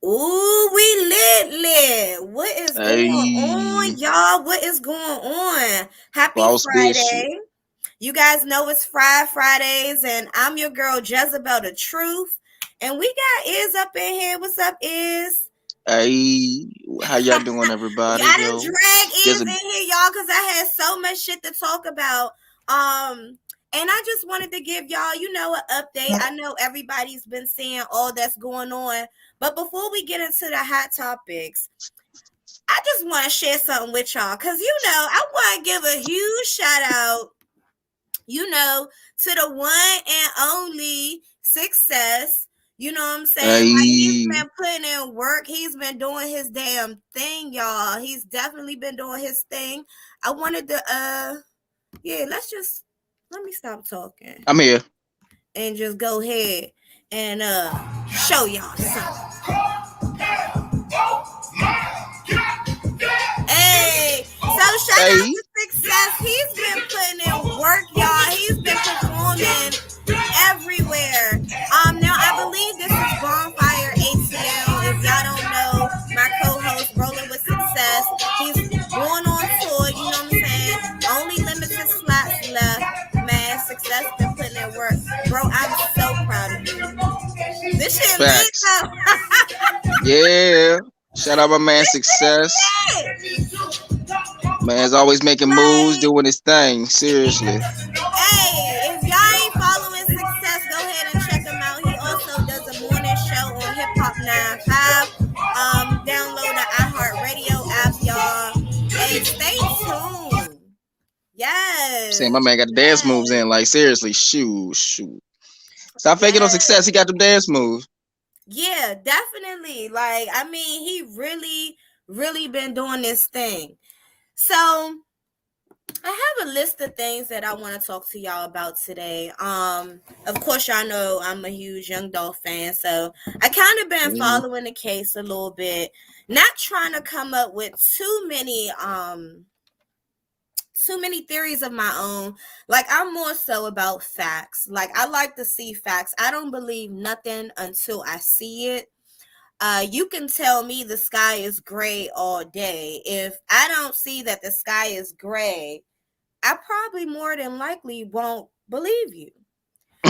Ooh, we lit. What is going Hey, on, y'all? What is going on? Happy boss Bishop. Friday. You guys know it's Fridays, and I'm your girl, Jezebel the Truth. And we got Iz up in here. What's up, Iz? Hey, how y'all doing, Yeah, everybody? I done Yo, drag just Iz in here, y'all, because I had so much shit to talk about. And I just wanted to give y'all, an update. I know everybody's been seeing all that's going on. But before we get into the hot topics, I just want to share something with y'all. Because, I want to give a huge shout out, to the one and only Success. You know what I'm saying? Like, he's hey, been putting in work. He's been doing his damn thing, y'all. He's definitely been doing his thing. I wanted to, let me stop talking I'm here. and just go ahead and show y'all something. Hey, so shout out Hey, to Success. He's been putting in work, y'all. He's been performing everywhere. Now I believe this is Bonfire ATL. If y'all don't know, my co-host Rolling with Success. He's going on tour. You know what I'm saying? Only limited slots left. Man, Success been putting in work, bro. I'm so proud of you. This shit lit facts. though. Yeah, shout out my man This Success. shit lit. Man's always making moves, Like, doing his thing. Seriously. hey, if y'all ain't following Success, go ahead and check him out. He also does a morning show on Hip Hop 95. Download the iHeartRadio app, y'all. Hey, stay tuned. Saying my Yes, man got the dance moves yes. in. Like seriously, shoot. Stop faking on Yes. Success. He got them dance moves. Yeah, definitely. Like, I mean, he really, really been doing this thing. So I have a list of things that I want to talk to y'all about today. Of course, y'all know I'm a huge Young Dolph fan, so I kind of been Mm, following the case a little bit, not trying to come up with too many theories of my own. Like, I'm more so about facts. Like, I like to see facts. I don't believe nothing until I see it. You can tell me the sky is gray all day. If I don't see that the sky is gray, I probably more than likely won't believe you.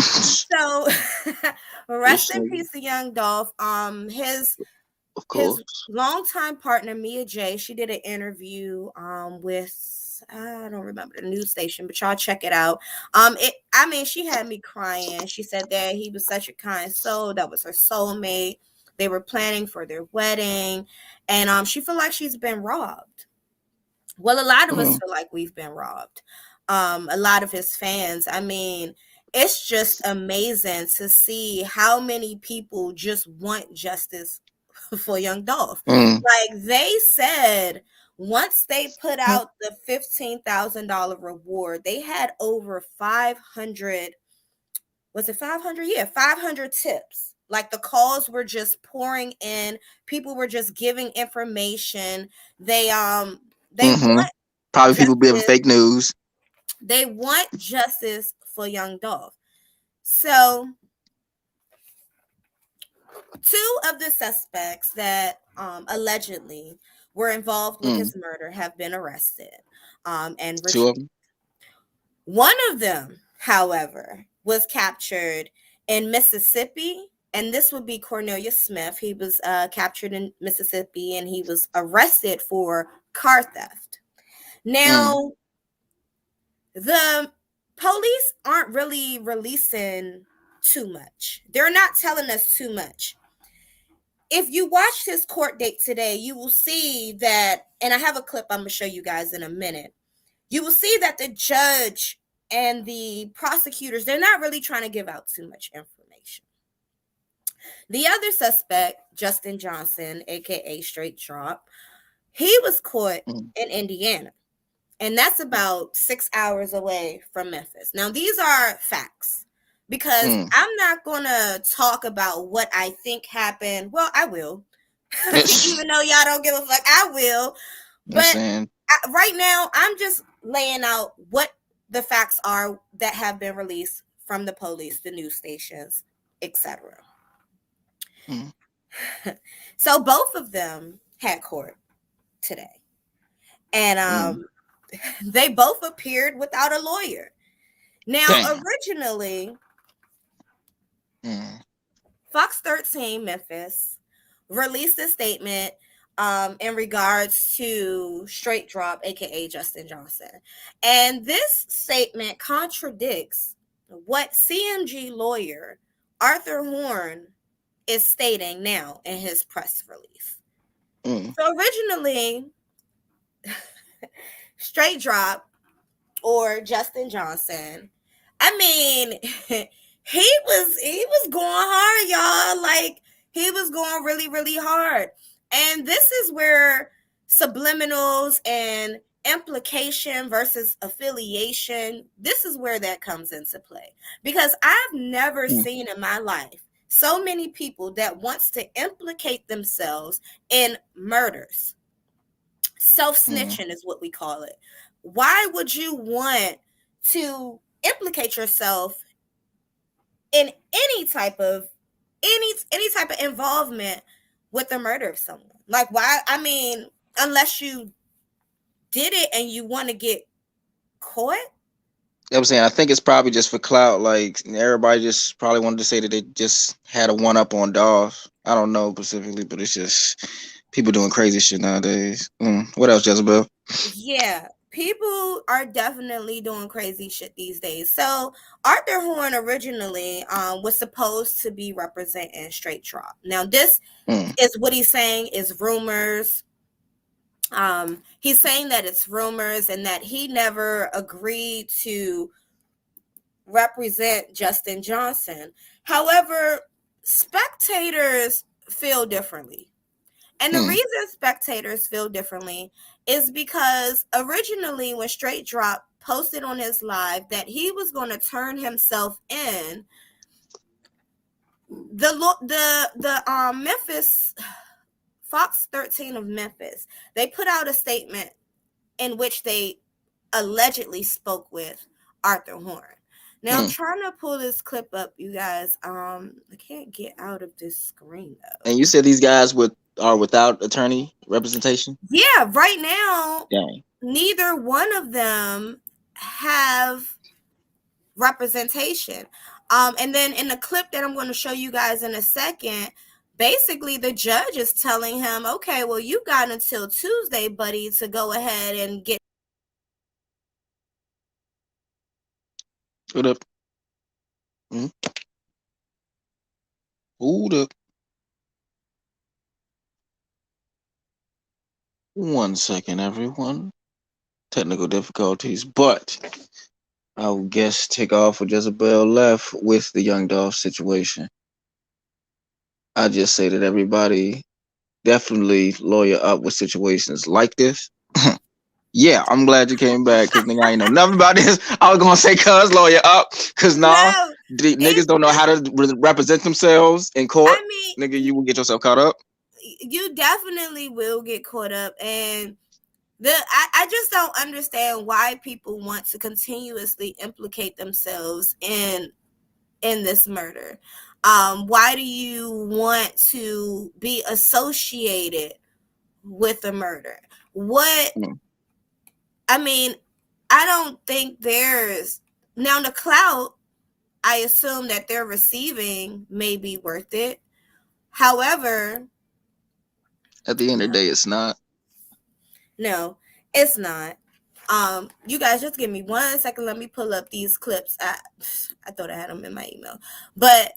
So this rest in nigga, peace to Young Dolph. of His course. longtime partner Mia J, she did an interview with, I don't remember the news station, but y'all check it out. She had me crying. She said that he was such a kind soul, that was her soulmate. They were planning for their wedding, and she feel like she's been robbed. Well, a lot of us Mm, feel like we've been robbed. A lot of his fans. I mean, it's just amazing to see how many people just want justice for Young Dolph. mm, Like, they said once they put out the $15,000 reward, they had over 500. Was it 500? Yeah, 500 tips. Like, the calls were just pouring in. People were just giving information. They mm-hmm. want Probably people being justice. fake news. They want justice for Young Dolph. So, two of the suspects that allegedly were involved with Mm, his murder have been arrested and two retrieved. of them. One of them, however, was captured in Mississippi, and this would be Cornelius Smith. He was captured in Mississippi, and he was arrested for car theft. Mm, Now, the police aren't really releasing too much. They're not telling us too much. If you watched his court date today, you will see that, and I have a clip I'm going to show you guys in a minute. You will see that the judge and the prosecutors, they're not really trying to give out too much information. The other suspect, Justin Johnson, aka Straight Drop, he was caught mm, in Indiana, and that's about 6 hours away from Memphis. Now, these are facts, because mm. I'm not going to talk about what I think happened. Well, I will. Even though y'all don't give a fuck, I will. I'm But saying, right now, I'm just laying out what the facts are that have been released from the police, the news stations, etc. mm, So both of them had court today. And they both appeared without a lawyer. Now, Damn. originally, Fox 13 Memphis released a statement in regards to Straight Drop, aka Justin Johnson. And this statement contradicts what CMG lawyer Arthur Horne is stating now in his press release. So originally, Straight Drop or Justin Johnson, I mean, he was going hard, y'all. Like, he was going really, really hard. And this is where subliminals and implication versus affiliation, this is where that comes into play. Because I've never seen in my life so many people that wants to implicate themselves in murders. Self-snitching is what we call it. Why would you want to implicate yourself in any type of involvement with the murder of someone? Like, why? I mean, unless you did it and you want to get caught. I'm saying, I think it's probably just for clout. Like, everybody just probably wanted to say that they just had a one up on Dolph. I don't know specifically, but it's just people doing crazy shit nowadays. What else, Jezebel? Yeah, people are definitely doing crazy shit these days. So Arthur Horne originally was supposed to be representing Straight Drop. Now this is what he's saying is rumors. He's saying that it's rumors and that he never agreed to represent Justin Johnson. However, spectators feel differently. And the reason spectators feel differently is because originally when Straight Drop posted on his live that he was going to turn himself in, the Memphis Fox 13 of Memphis, they put out a statement in which they allegedly spoke with Arthur Horne. Now I'm trying to pull this clip up, you guys. I can't get out of this screen though. And you said these guys are without attorney representation? Yeah, right now, Dang. neither one of them have representation. And then in the clip that I'm going to show you guys in a second, basically the judge is telling him, okay, well, you got until Tuesday, buddy, to go ahead and get. Hold up. Hold up. 1 second, everyone. Technical difficulties, but I will guess take off with Jezebel left with the Young Dolph situation. I just say that everybody definitely lawyer up with situations like this. Yeah, I'm glad you came back because nigga, I ain't know nothing about this. I was gonna say cuz lawyer up because niggas don't know how to represent themselves in court. I mean, Nigga, you will get yourself caught up. You definitely will get caught up, and I just don't understand why people want to continuously implicate themselves in this murder. Why do you want to be associated with a murder? What? I mean, I don't think there's now the clout. I assume that they're receiving may be worth it. However, at the end of the day, it's not. No, it's not. You guys just give me 1 second. Let me pull up these clips. I thought I had them in my email, but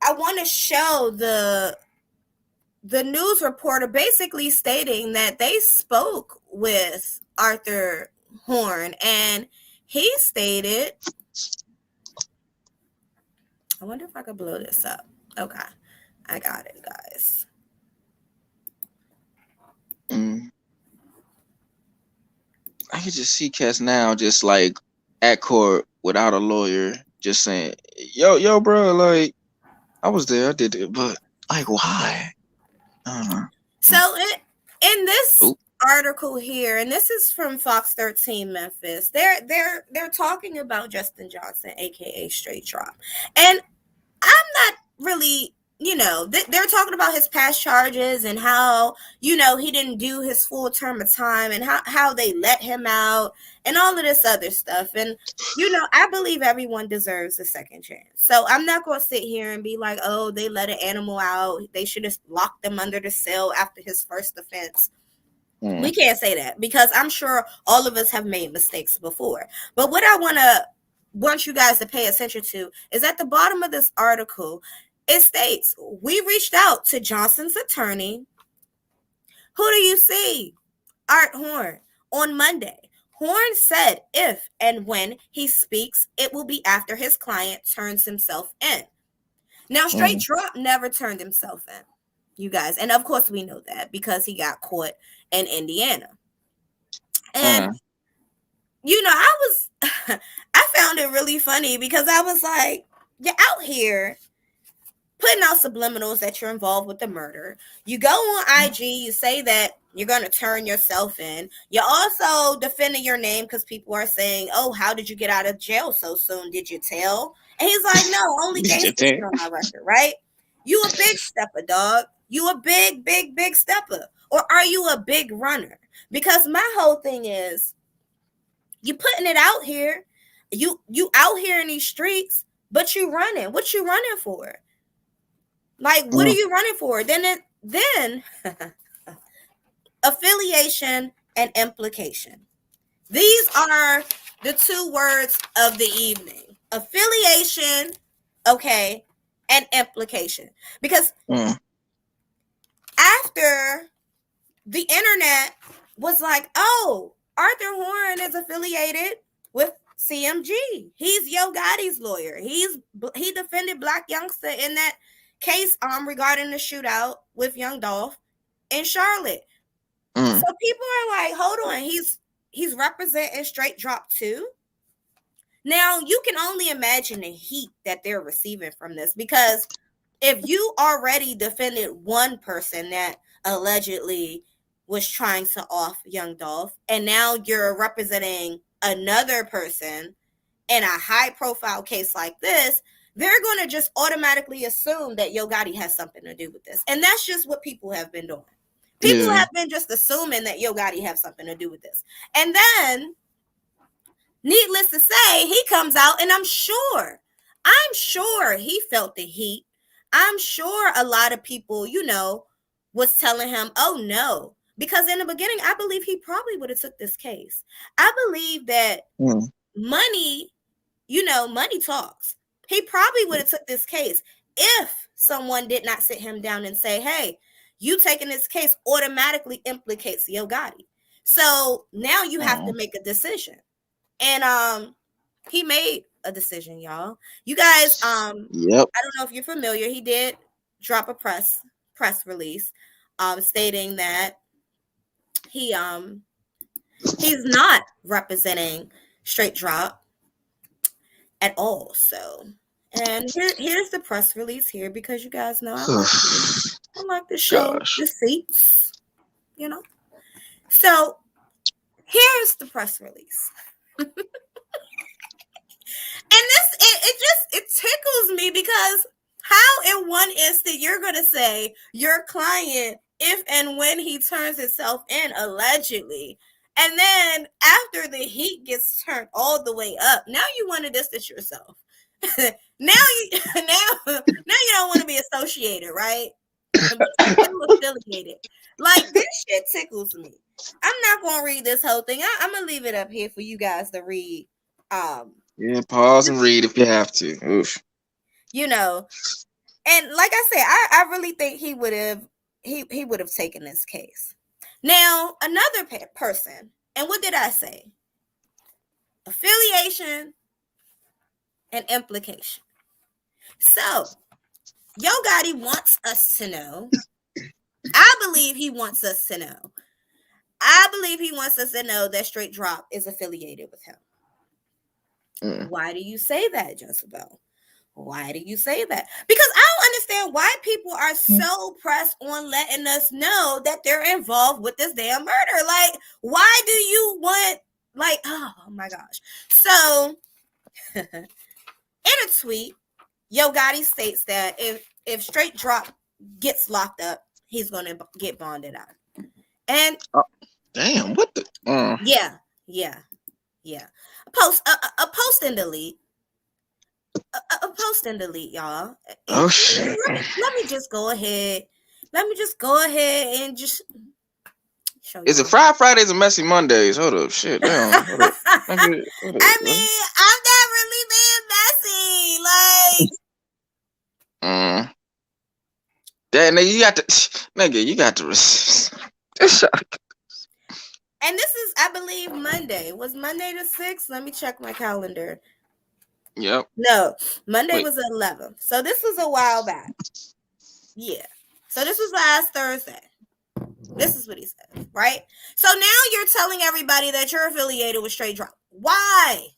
I want to show the news reporter basically stating that they spoke with Arthur Horne, and he stated, I wonder if I could blow this up. Okay, I got it, guys. I can just see cats now just like at court without a lawyer just saying, yo, bro, like, I was there, I did it, but like, why? So in this article here, and this is from Fox 13 Memphis, they're talking about Justin Johnson, aka Straight Drop, and I'm not really they're talking about his past charges and how, he didn't do his full term of time and how they let him out and all of this other stuff. And, I believe everyone deserves a second chance. So I'm not going to sit here and be like, oh, they let an animal out. They should have locked them under the cell after his first offense. We can't say that because I'm sure all of us have made mistakes before. But what I want you guys to pay attention to is at the bottom of this article, it states, we reached out to Johnson's attorney. Who do you see? Art Horne. On Monday, Horne said if and when he speaks, it will be after his client turns himself in. Now, Straight Drop never turned himself in, you guys. And of course we know that because he got caught in Indiana. And, I found it really funny because I was like, you're out here putting out subliminals that you're involved with the murder. You go on IG, you say that you're going to turn yourself in. You're also defending your name because people are saying, oh, how did you get out of jail so soon? Did you tell? And he's like, no, only gangsters on my record, right? You a big stepper, dog. You a big, big, big stepper. Or are you a big runner? Because my whole thing is, you putting it out here. You out here in these streets, but you running. What you running for? Like, what are you running for? Then affiliation and implication. These are the two words of the evening. Affiliation, okay, and implication. Because after the internet was like, oh, Arthur Horne is affiliated with CMG. He's Yo Gotti's lawyer. He defended Black Youngster in that case regarding the shootout with Young Dolph in Charlotte. So people are like, hold on, he's representing Straight Drop too. Now you can only imagine the heat that they're receiving from this, because if you already defended one person that allegedly was trying to off Young Dolph, and now you're representing another person in a high profile case like this, they're going to just automatically assume that Yo Gotti has something to do with this. And that's just what people have been doing. People have been just assuming that Yo Gotti has something to do with this. And then, needless to say, he comes out, and I'm sure he felt the heat. I'm sure a lot of people, was telling him, oh no. Because in the beginning, I believe he probably would have took this case. I believe that money, money talks. He probably would have took this case if someone did not sit him down and say, hey, you taking this case automatically implicates Yo Gotti. So now you have to make a decision. And he made a decision, y'all. You guys, I don't know if you're familiar. He did drop a press release stating that he's not representing Straight Drop at all. So, and here's the press release here, because you guys know I like to show receipts, So here's the press release. And it tickles me, because how in one instant you're going to say your client, if and when he turns himself in, allegedly, and then after the heat gets turned all the way up, now you want to distance yourself. now you don't want to be associated, right? But you're still affiliated. Like, this shit tickles me. I'm not going to read this whole thing. I'm going to leave it up here for you guys to read. Pause and read if you have to. Oof. And like I said, I really think he would have taken this case. Now, another person, and what did I say? Affiliation and implication. So, Yo Gotti wants us to know. I believe he wants us to know. That Straight Drop is affiliated with him. Why do you say that, Jezebel? Why do you say that? Because I don't understand why people are so pressed on letting us know that they're involved with this damn murder. Like, why do you want, like, oh my gosh. So, in a tweet, Yo Gotti states that if Straight Drop gets locked up, he's gonna get bonded out. And Damn, what the? yeah, yeah, yeah. A post and delete. A post and delete, y'all. Oh shit! Let me just go ahead. Let me just go ahead and just show Is it y'all. Fridays and Messy Mondays? Hold up, shit, damn. Hold up. Nigga, hold up, I bro. mean, I'm not really being messy. Like, That nigga, you got to, nigga, you got to. and this is, I believe, Monday. Was Monday the 6th? Let me check my calendar. Yep. No, Monday Wait. was the 11th. So this was a while back. Yeah. So this was last Thursday. This is what he said, right? So now you're telling everybody that you're affiliated with Straight Drop. Why?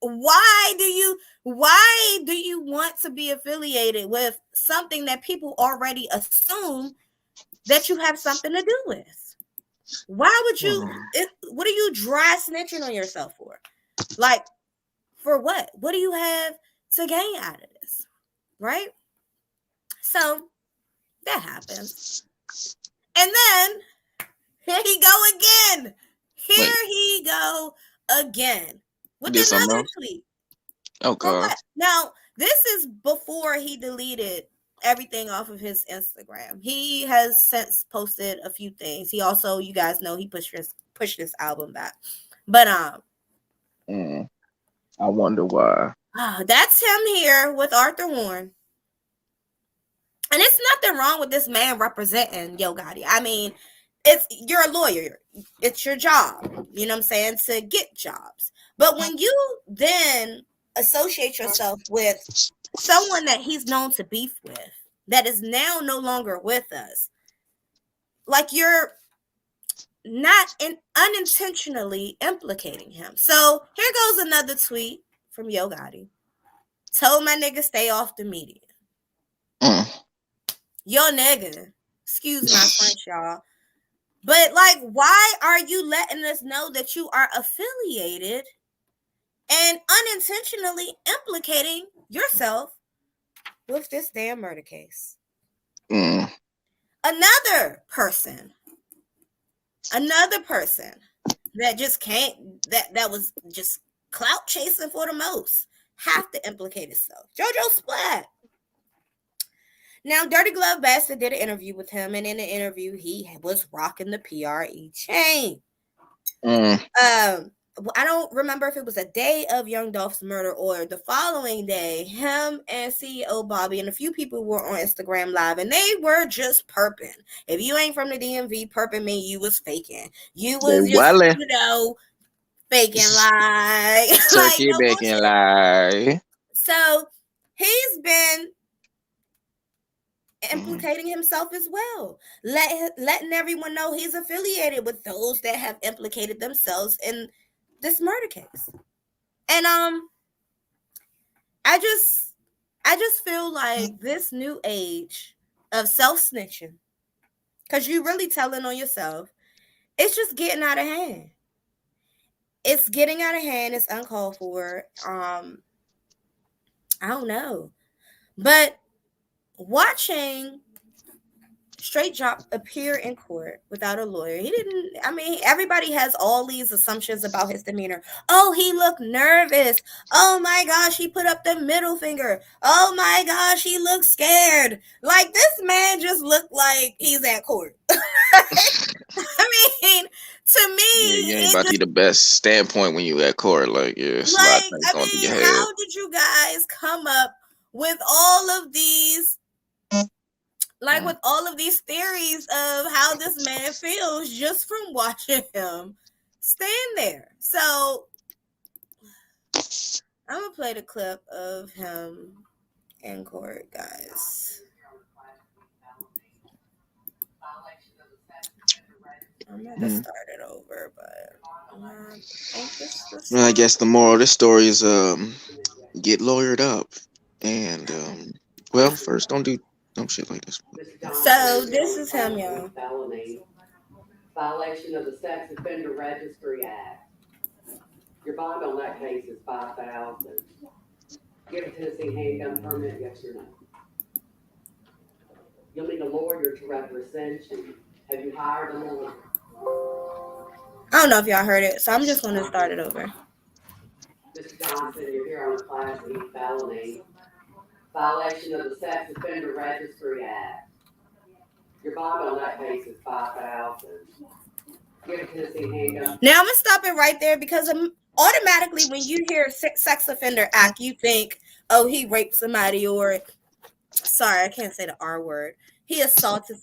Why do you want to be affiliated with something that people already assume that you have something to do with? Why would you what are you dry snitching on yourself for? Like, for what? What do you have to gain out of this? Right? So that happens. And then here he go again. Here Wait, he go again you with did something another else? tweet. Oh For god. what? Now, this is before he deleted everything off of his Instagram. He has since posted a few things. He also, you guys know, he pushed this album back. But I wonder why. that's him here with Arthur Horne. And it's nothing wrong with this man representing Yo Gotti. I mean, you're a lawyer. It's your job, you know what I'm saying, to get jobs. But when you then associate yourself with someone that he's known to beef with, that is now no longer with us, like you're not unintentionally implicating him. So here goes another tweet from Yo Gotti. Told my nigga stay off the media. Yo nigga, excuse my French, y'all. But like, why are you letting us know that you are affiliated and unintentionally implicating yourself with this damn murder case? Another person that just can't, that was just clout chasing for the most, have to implicate itself. JoJo Splat. Now, Dirty Glove Bastard did an interview with him, and in the interview, he was rocking the PRE chain. I don't remember if it was a day of Young Dolph's murder or the following day. Him and CEO Bobby and a few people were on Instagram Live, and they were just perping. If you ain't from the DMV, perping mean you was faking. You They was just, wildin'. faking like like Turkey no bacon bullshit. lie. So he's been implicating himself as well, letting everyone know he's affiliated with those that have implicated themselves in this murder case. And I just feel like this new age of self-snitching, because you really telling on yourself, it's just getting out of hand. It's getting out of hand. It's uncalled for. I don't know. But watching Straight Drop appear in court without a lawyer. He didn't, I mean, everybody has all these assumptions about his demeanor. Oh, he looked nervous. Oh my gosh, he put up the middle finger. Oh my gosh, he looked scared. Like, this man just looked like he's at court. I mean, to Yeah, me, you ain't it about to just, be the best standpoint when you at court. Like, yeah, it's a lot of like, things I going through your mean, head. how did you guys come up with all of these, like, with all of these theories of how this man feels just from watching him stand there? So I'm gonna play the clip of him in court, guys. I'm gonna start it over, but I think this Well, I one. guess the moral of this story is get lawyered up, and well, first don't do dumb shit like this. So this is him, y'all. Violation of the Sex Offender Registry Act. Your bond on that case is $5,000. You have a Tennessee handgun permit, yes or no? You'll need a lawyer to represent you. Have you hired a lawyer? I don't know if y'all heard it, so I'm just going to start it over. Mr. Johnson, you're here on a Class E felony, violation of the Sex Offender Registry Act. Your bond on that case is $5,000. You have a Tennessee handgun. Now I'm going to stop it right there because automatically when you hear sex offender act, you think, oh, he raped somebody, or sorry, I can't say the R word. He assaulted,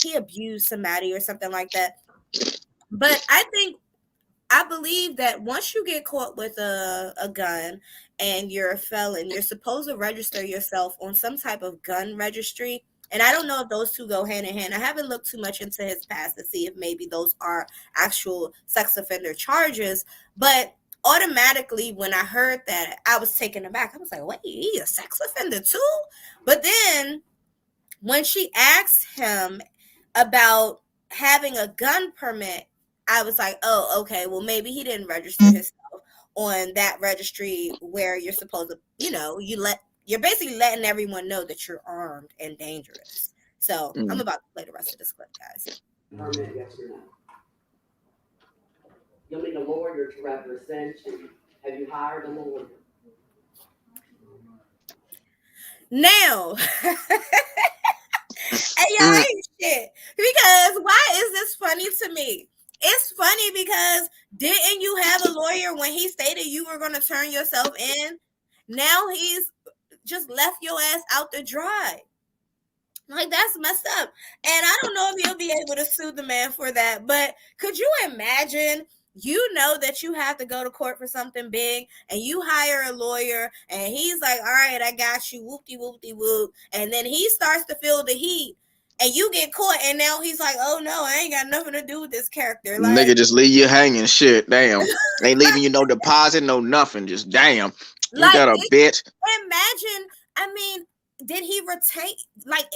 he abused somebody or something like that. But I believe that once you get caught with a gun and you're a felon, you're supposed to register yourself on some type of gun registry. And I don't know if those two go hand in hand. I haven't looked too much into his past to see if maybe those are actual sex offender charges. But automatically, when I heard that, I was taken aback. I was like, wait, he a sex offender too? But then when she asked him about having a gun permit, I was like, oh, okay, well, maybe he didn't register himself on that registry where you're supposed to, you're basically letting everyone know that you're armed and dangerous. So I'm about to play the rest of this clip, guys. Permit, yes or no? You'll need a lawyer to represent you. Have you hired a lawyer? Now, and y'all ain't shit. Because why is this funny to me? It's funny because didn't you have a lawyer when he stated you were going to turn yourself in? Now he's just left your ass out to dry. Like, that's messed up. And I don't know if you'll be able to sue the man for that, but could you imagine? You know that you have to go to court for something big and you hire a lawyer and he's like, all right, I got you, whoopty whoopty whoop. And then he starts to feel the heat and you get caught and now he's like, oh no, I ain't got nothing to do with this character. Like, nigga just leave you hanging. Shit, damn. Ain't leaving you no deposit, no nothing. Just damn. You like got a bitch. imagine, I mean, did he retain, like,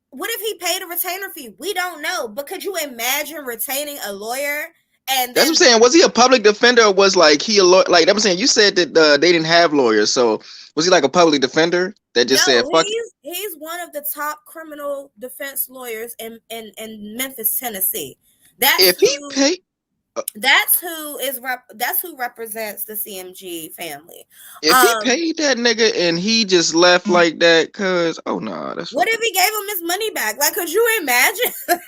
what if he paid a retainer fee? We don't know. But could you imagine retaining a lawyer? And That's then, what I'm saying. Was he a public defender or was like he a lawyer? Like I'm saying, you said that they didn't have lawyers. So was he like a public defender that just said no, fuck it? he's one of the top criminal defense lawyers in Memphis, Tennessee. That's If he who paid, that's who represents the CMG family. if he paid that nigga and he just left like that, cause oh no, nah, that's What fucking. if he gave him his money back? Like, could you imagine? Nigga,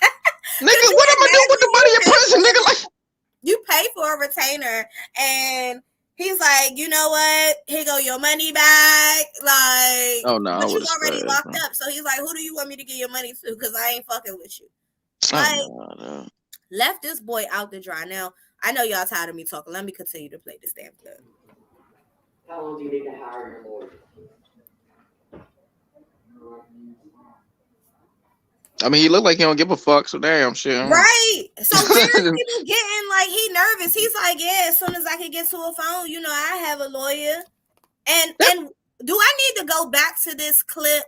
Could you what am I doing with the money in prison, nigga? Like, you pay for a retainer and he's like, you know what? Here go your money back. Like, oh no, I but you would have already spared. locked up. So he's like, who do you want me to give your money to? Because I ain't fucking with you. Oh Like, no. left this boy out to dry. Now, I know y'all tired of me talking. Let me continue to play this damn clip. How long do you need to hire your lawyer? I mean, he looked like he don't give a fuck. So damn shit. Right. So where is people getting like he nervous? He's like, yeah, as soon as I can get to a phone, I have a lawyer. And do I need to go back to this clip?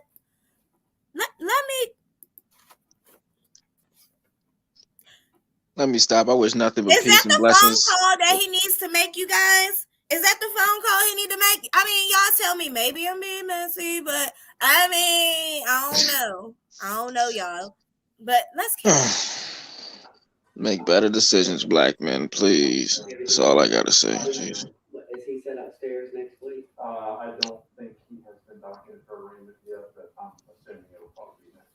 Let me stop. I wish nothing but Is that peace and the blessings. phone call that he needs to make, you guys? Is that the phone call he need to make? I mean, y'all tell me. Maybe I'm being messy, but I mean, I don't know. I don't know, y'all. But let's keep Make better decisions, black men, please. That's all I gotta say. Jeez. Is he set upstairs next week? I don't think he has been documented for arraignment yet, but I'm assuming it will probably be next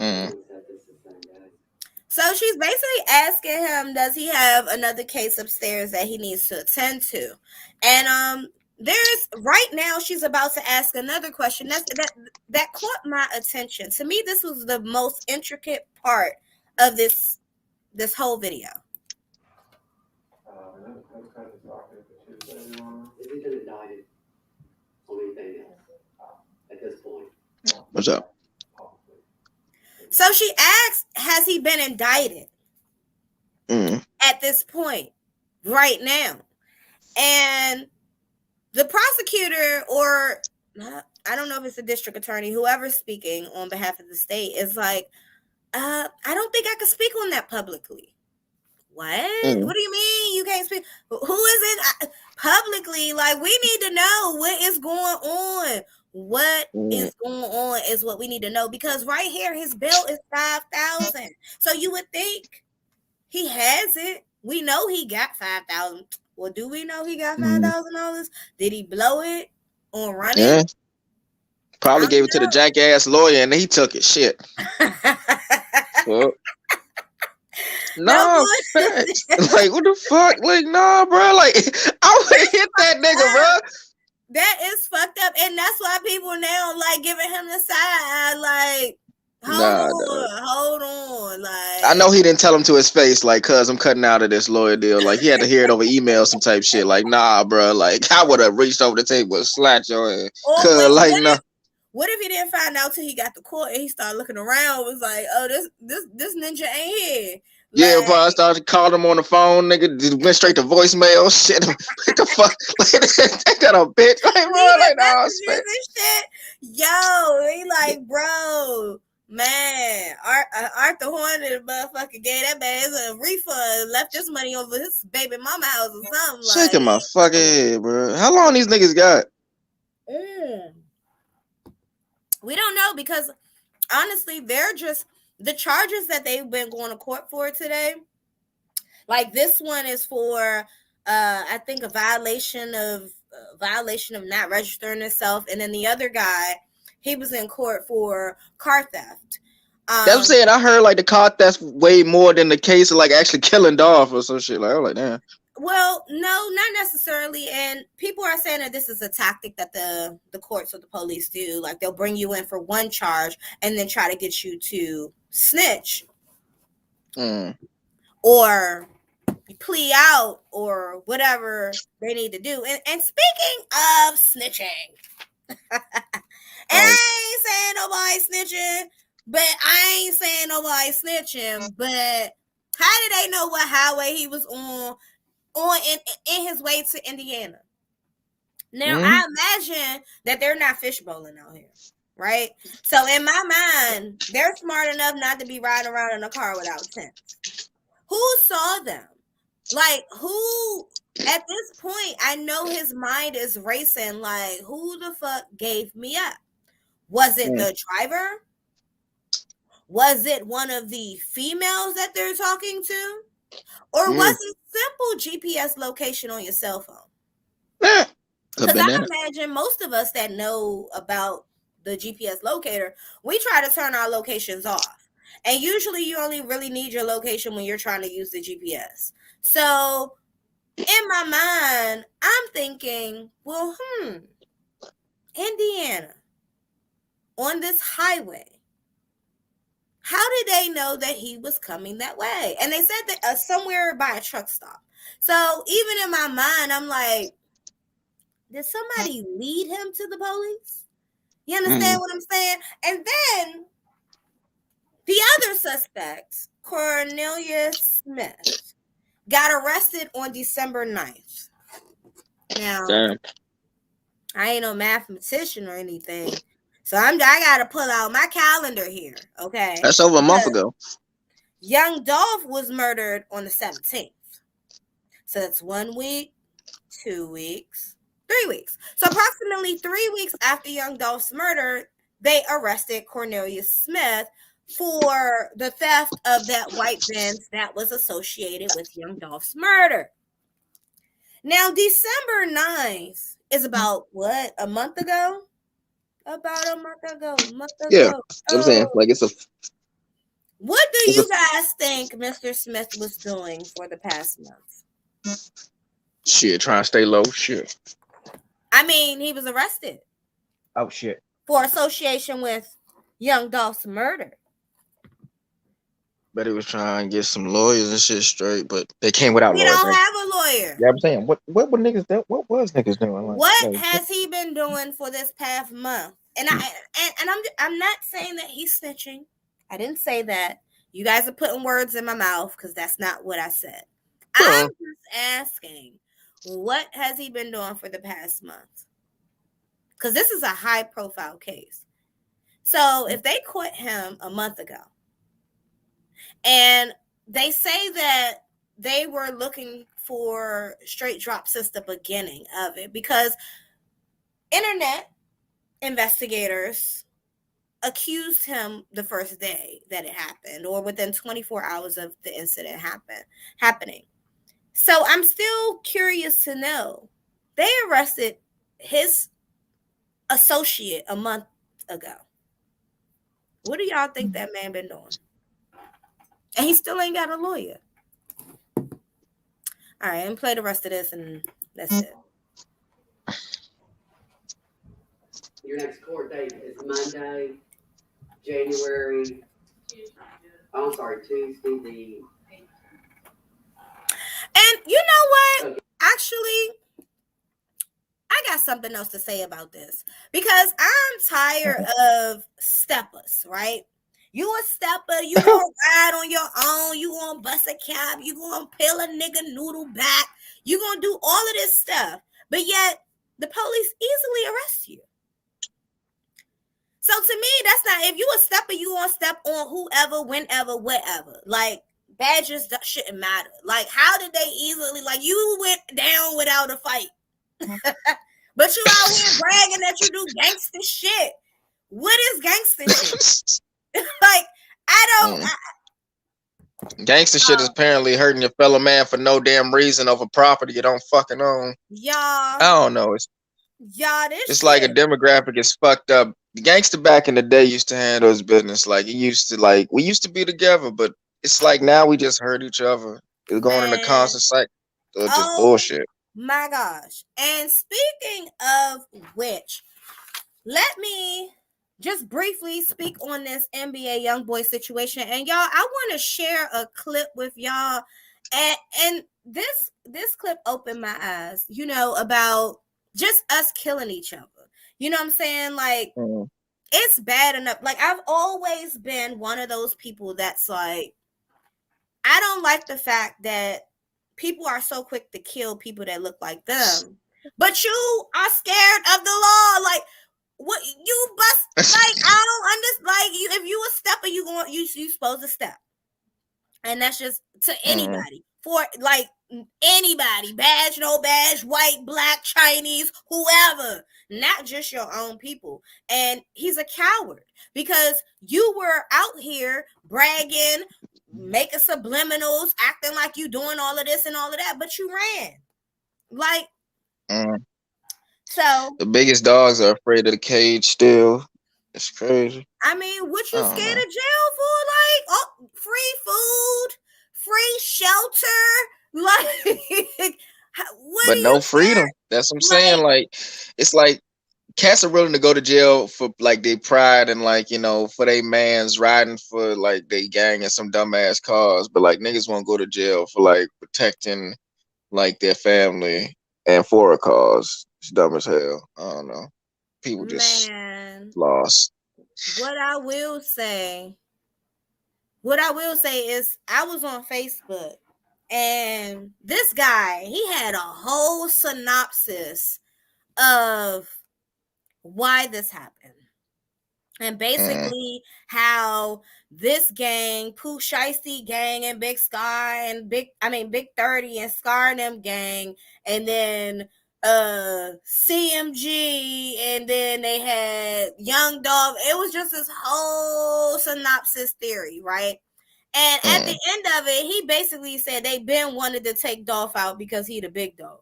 week. So she's basically asking him, does he have another case upstairs that he needs to attend to? And there's right now she's about to ask another question that caught my attention. To me, this was the most intricate part of this whole video. Has he been indicted on anything else at this point? What's up? So she asks, has he been indicted at this point, right now? And the prosecutor, or I don't know if it's the district attorney, whoever's speaking on behalf of the state, is like, I don't think I can speak on that publicly. What? Mm. What do you mean you can't speak? Who is it publicly? Like, we need to know what is going on. What is going on is what we need to know, because right here his bill is $5,000. So you would think he has it. We know he got $5,000. Well, do we know he got $5,000? Did he blow it on running? Yeah. Probably I gave it to the don't jackass lawyer and he took it. Shit. know. Fuck. No Nah, bullshit. facts. Like, what the fuck? Like, nah, bro. Like, I would have hit that nigga, bro. That is fucked up, and that's why people now like giving him the side eye. Like, hold on. Like, I know he didn't tell him to his face, like, cuz I'm cutting out of this lawyer deal. Like, he had to hear it over email, some type shit. Like, nah, bro. Like, I would have reached over the table and slapped your ass. Or wait, like, nah. What if he didn't find out till he got to court and he started looking around? Was like, oh, this ninja ain't here. Yeah, bro, I started calling him on the phone, nigga. Went straight to voicemail. Shit, what the fuck? Like, that a bitch. Like, bro, like, nah, shit. Yo, he like, bro, man, Arthur Horne, the motherfucker gave that man a refund, left this money over his baby mama house or something. Shaking my fucking head, bro. How long these niggas got? We don't know, because honestly, they're just the charges that they've been going to court for today. Like, this one is for I think a violation of not registering himself, and then the other guy, he was in court for car theft. That's what I'm saying. I heard like the car theft way more than the case of like actually killing Dolph or some shit. Like, I was like, damn. Well, no, not necessarily. And people are saying that this is a tactic that the courts or the police do. Like, they'll bring you in for one charge and then try to get you to snitch or plea out or whatever they need to do. And speaking of snitching, and I ain't saying nobody snitching, but how did they know what highway he was on in his way to Indiana? Now, I imagine that they're not fishbowling out here, right? So in my mind, they're smart enough not to be riding around in a car without tents. Who saw them? Like, who, at this point, I know his mind is racing, like, who the fuck gave me up? Was it the driver? Was it one of the females that they're talking to? Or was it simple GPS location on your cell phone? Because I imagine most of us that know about the GPS locator, we try to turn our locations off. And usually you only really need your location when you're trying to use the GPS. So in my mind, I'm thinking, well, Indiana, on this highway, how did they know that he was coming that way? And they said that somewhere by a truck stop. So even in my mind, I'm like, did somebody lead him to the police? You understand what I'm saying? And then the other suspect, Cornelius Smith, got arrested on December 9th. Now, I ain't no mathematician or anything, so I got to pull out my calendar here, okay? That's over a month ago. Young Dolph was murdered on the 17th. So that's 1 week, 2 weeks, 3 weeks. So approximately 3 weeks after Young Dolph's murder, they arrested Cornelius Smith for the theft of that white Benz that was associated with Young Dolph's murder. Now, December 9th is about what? A month ago? About a month ago. Yeah, I'm saying, like, it's a. What do you guys think Mr. Smith was doing for the past month? Shit, trying to stay low. Shit. I mean, he was arrested. Oh, shit. For association with Young Dolph's murder. But he was trying to get some lawyers and shit straight, but they came without lawyers. We don't have a lawyer. Yeah, I'm saying, what were niggas doing? What was niggas doing? Like, what has he been doing for this past month? And I'm not saying that he's snitching. I didn't say that. You guys are putting words in my mouth because that's not what I said. I'm just asking, what has he been doing for the past month? Because this is a high-profile case. So if they caught him a month ago, and they say that they were looking for straight drop since the beginning of it, because internet investigators accused him the first day that it happened, or within 24 hours of the incident happening. So I'm still curious to know. They arrested his associate a month ago. What do y'all think that man been doing? And he still ain't got a lawyer. All right, and play the rest of this, and that's it. Your next court date is Monday, January. Oh, I'm sorry, Tuesday the. And you know what? Okay. Actually, I got something else to say about this, because I'm tired of steppers, right? You a stepper, you gonna ride on your own, you gonna bust a cap, you gonna peel a nigga noodle back, you gonna do all of this stuff, but yet the police easily arrest you. So to me, that's not, if you a stepper, you gonna step on whoever, whenever, whatever. Like, badges shouldn't matter. Like, how did they easily, like, you went down without a fight. But you out here bragging that you do gangster shit. What is gangster shit? Like, I don't. Gangster shit is apparently hurting your fellow man for no damn reason over property you don't fucking own. Y'all. I don't know. It's like a demographic is fucked up. The gangster back in the day used to handle his business. Like, he used to, like, we used to be together, but it's like now we just hurt each other. It's going in a constant cycle of just bullshit. My gosh. And speaking of which, let me just briefly speak on this NBA Youngboy situation. And y'all, I want to share a clip with y'all. And this clip opened my eyes, you know, about just us killing each other. You know what I'm saying? Like, it's bad enough. Like, I've always been one of those people that's like, I don't like the fact that people are so quick to kill people that look like them, but you are scared of the law. Like, what you bust? Like, I don't understand. Like, you, if you a stepper, you supposed to step, and that's just to anybody. For like anybody, badge, no badge, white, black, Chinese, whoever, not just your own people. And he's a coward because you were out here bragging, making subliminals, acting like you doing all of this and all of that, but you ran. Like, so the biggest dogs are afraid of the cage still. It's crazy. I mean, what you scared of jail for? Like, free food, free shelter, like, what? But no freedom. That's what I'm saying. Like, it's like cats are willing to go to jail for like their pride and like, you know, for their mans riding for like they gang and some dumbass cause, but like niggas won't go to jail for like protecting like their family and for a cause. It's dumb as hell. I don't know. People just lost. What I will say is I was on Facebook and this guy, he had a whole synopsis of why this happened. And basically how this gang, Pooh Shiesty gang and Big Scar and Big 30 and Scar and them gang, and then CMG, and then they had Young Dolph. It was just this whole synopsis theory, right? And at the end of it, he basically said they been wanted to take Dolph out because he the big dog.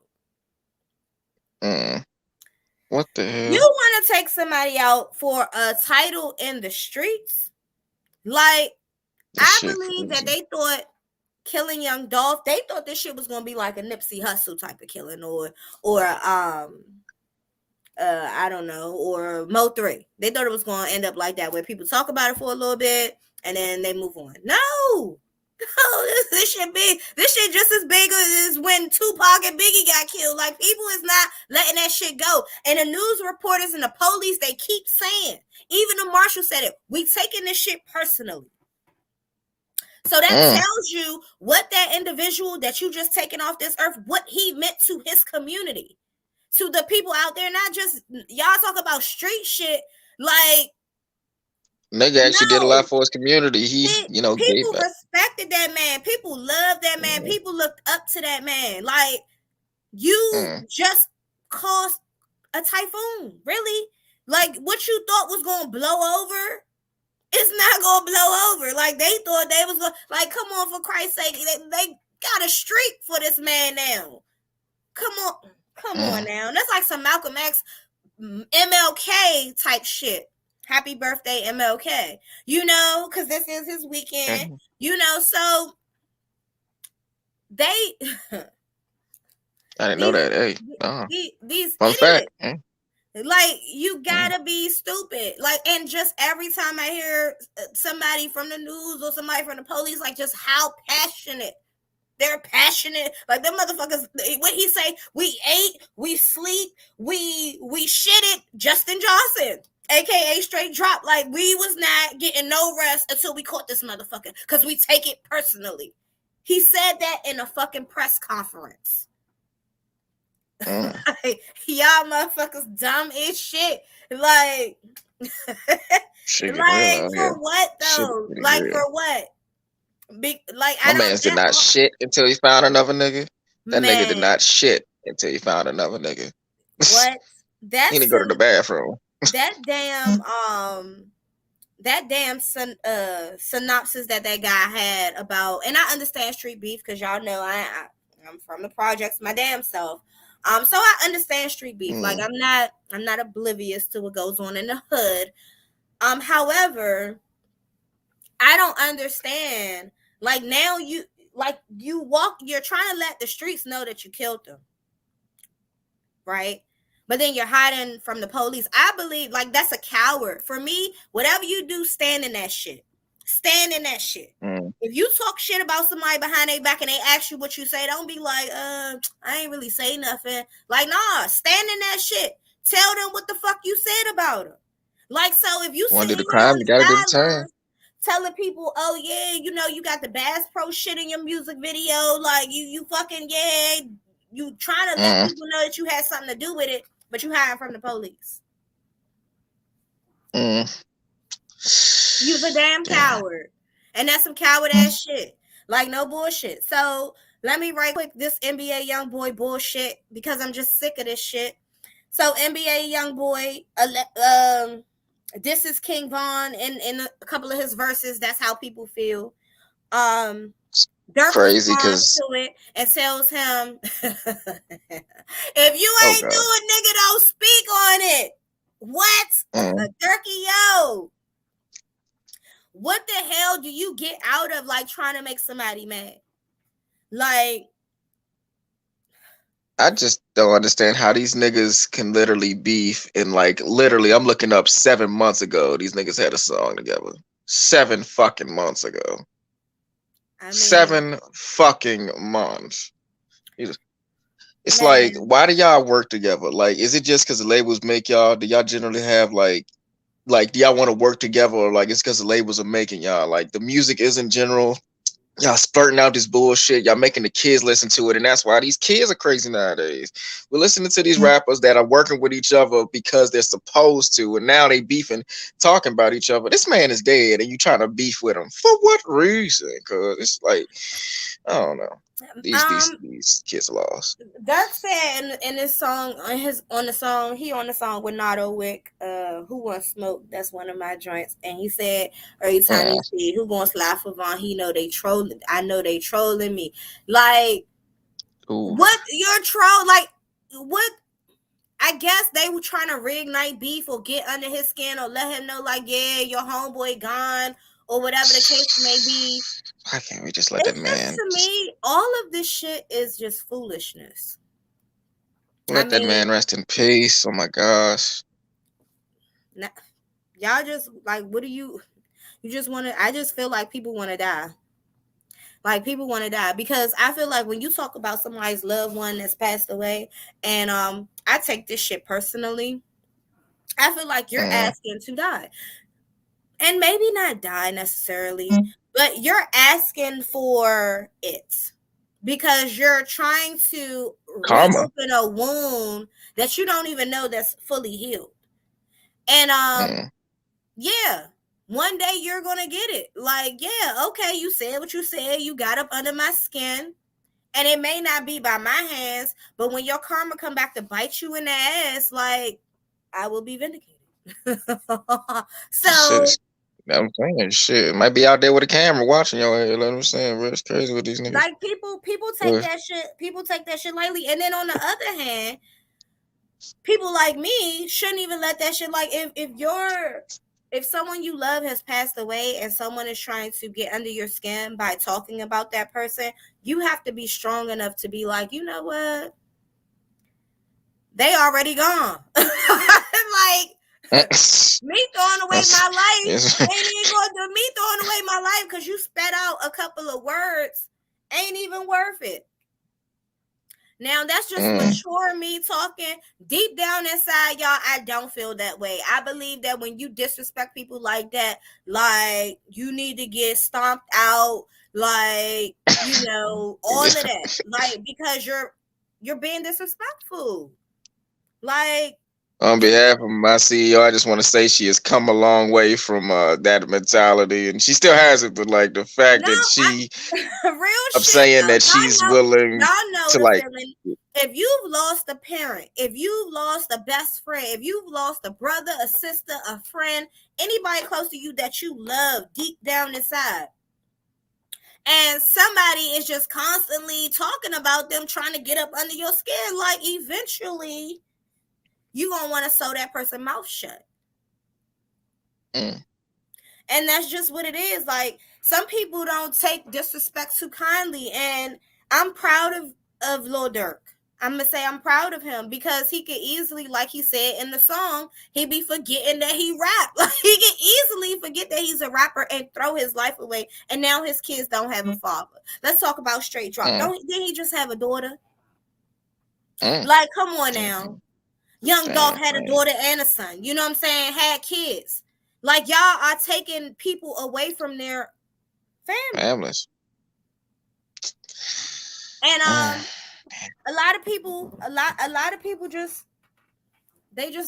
What the hell? You want to take somebody out for a title in the streets? Like, I believe that they thought killing Young Dolph, they thought this shit was gonna be like a Nipsey Hussle type of killing, or I don't know, or Mo 3. They thought it was gonna end up like that, where people talk about it for a little bit and then they move on. No, this shit just as big as when Tupac and Biggie got killed. Like, people is not letting that shit go. And the news reporters and the police, they keep saying, even the marshal said it, we taking this shit personally. So that tells you what that individual that you just taken off this earth, what he meant to his community, to the people out there. Not just, y'all talk about street shit, like, nigga actually did a lot for his community. He, you know, people respected respected that man. People loved that man. People looked up to that man. Like, you just caused a typhoon, really? Like, what you thought was gonna blow over, it's not gonna blow over. Like, they thought they was gonna, like, come on, for Christ's sake, they got a streak for this man now. Come on now. That's like some Malcolm X, MLK type shit. Happy birthday, MLK. You know, because this is his weekend. You know, so they I didn't know that. Hey, these fun idiots. fact. Like, you gotta be stupid. Like, and just every time I hear somebody from the news or somebody from the police, like, just how passionate. They're passionate. Like, them motherfuckers, what he say? We ate, we sleep, we shitted Justin Johnson, aka straight drop. Like, we was not getting no rest until we caught this motherfucker, because we take it personally. He said that in a fucking press conference. Like, y'all motherfuckers dumb as shit. Like, like, for what though? Like, for what? Like, my man's did not shit until he found another nigga. That nigga did not shit until he found another nigga. What? That's he didn't go to the bathroom. That damn synopsis that guy had about, and I understand street beef, because y'all know I'm from the projects my damn self. So I understand street beef. Like, I'm not oblivious to what goes on in the hood. However, I don't understand. Like, now you're trying to let the streets know that you killed them, right? But then you're hiding from the police. I believe, like, that's a coward. For me, whatever you do, stand in that shit. Stand in that shit. If you talk shit about somebody behind their back and they ask you what you say, don't be like, I ain't really say nothing. Like, nah, stand in that shit. Tell them what the fuck you said about them. Like, so if you want to do the crime, you gotta do the time. Telling people, oh yeah, you know, you got the Bass Pro shit in your music video, like, you fucking, yeah, you trying to let people know that you had something to do with it, but you hiding from the police. You's a damn coward. And that's some coward ass shit. Like, no bullshit. So let me right quick this NBA Youngboy bullshit, because I'm just sick of this shit. So NBA Youngboy, this is King Von in a couple of his verses. That's how people feel. Dirk crazy because to it and tells him, if you ain't do it, nigga, don't speak on it. What? Dirky, yo. What the hell do you get out of, like, trying to make somebody mad? Like, I just don't understand how these niggas can literally beef. And, like, literally, I'm looking up 7 months ago, these niggas had a song together. 7 fucking months ago. I mean, 7 fucking months. It's like, why do y'all work together? Like, is it just because the labels make y'all? Do y'all generally have, like, do y'all want to work together, or like it's because the labels are making y'all? Like, the music is in general, y'all spurting out this bullshit, y'all making the kids listen to it, and that's why these kids are crazy nowadays. We're listening to these rappers that are working with each other because they're supposed to, and now they beefing, talking about each other. This man is dead, and you trying to beef with him for what reason? Because it's like, I don't know. These kids are lost. Dirk said in this song, on the song with Nato Wick, Who Wants Smoke? That's one of my joints. And he said, every time he see who gonna slide for Von, he know they trolling. I know they trolling me. Like, what you're troll? Like, what? I guess they were trying to reignite beef or get under his skin or let him know, like, yeah, your homeboy gone or whatever the case may be. Why can't we just let that man? To me, all of this shit is just foolishness. Let that man rest in peace. Oh my gosh. Y'all just, like, what do you just want to? I just feel like people want to die. Like, people want to die, because I feel like when you talk about somebody's loved one that's passed away, and I take this shit personally, I feel like you're asking to die. And maybe not die necessarily, but you're asking for it, because you're trying to reopen a wound that you don't even know that's fully healed. And yeah, One day you're gonna get it. Like, yeah, okay, you said what you said, you got up under my skin, and it may not be by my hands, but when your karma come back to bite you in the ass, like, I will be vindicated. So I'm saying shit. It might be out there with a camera watching your head. Let them saying, bro, it's crazy with these niggas. like people take that shit lightly. And then on the other hand, people like me shouldn't even let that shit, like, if someone you love has passed away and someone is trying to get under your skin by talking about that person, you have to be strong enough to be like, you know what? They already gone. Like, me throwing away my life ain't even going to me throwing away my life because you spat out a couple of words ain't even worth it. Now, that's just mature me talking. Deep down inside, y'all, I don't feel that way. I believe that when you disrespect people like that, like, you need to get stomped out, like, you know, all of that. Like, because you're being disrespectful. Like, on behalf of my CEO, I just want to say she has come a long way from that mentality, and she still has it. But like the fact that she, real I'm shit, saying that y'all she's know, willing y'all know to the like. feeling. If you've lost a parent, if you've lost a best friend, if you've lost a brother, a sister, a friend, anybody close to you that you love deep down inside, and somebody is just constantly talking about them, trying to get up under your skin, like, eventually you gonna want to sew that person's mouth shut. And that's just what it is. Like, some people don't take disrespect too kindly, and I'm proud of Lil Durk. I'm gonna say I'm proud of him because he could easily, like he said in the song, he be forgetting that he rap. Like, he can easily forget that he's a rapper and throw his life away. And now his kids don't have a father. Let's talk about Straight Drop. Didn't he just have a daughter? Like, come on now. Young Dolph had a daughter and a son. You know what I'm saying? Had kids. Like, y'all are taking people away from their families. And a lot of people just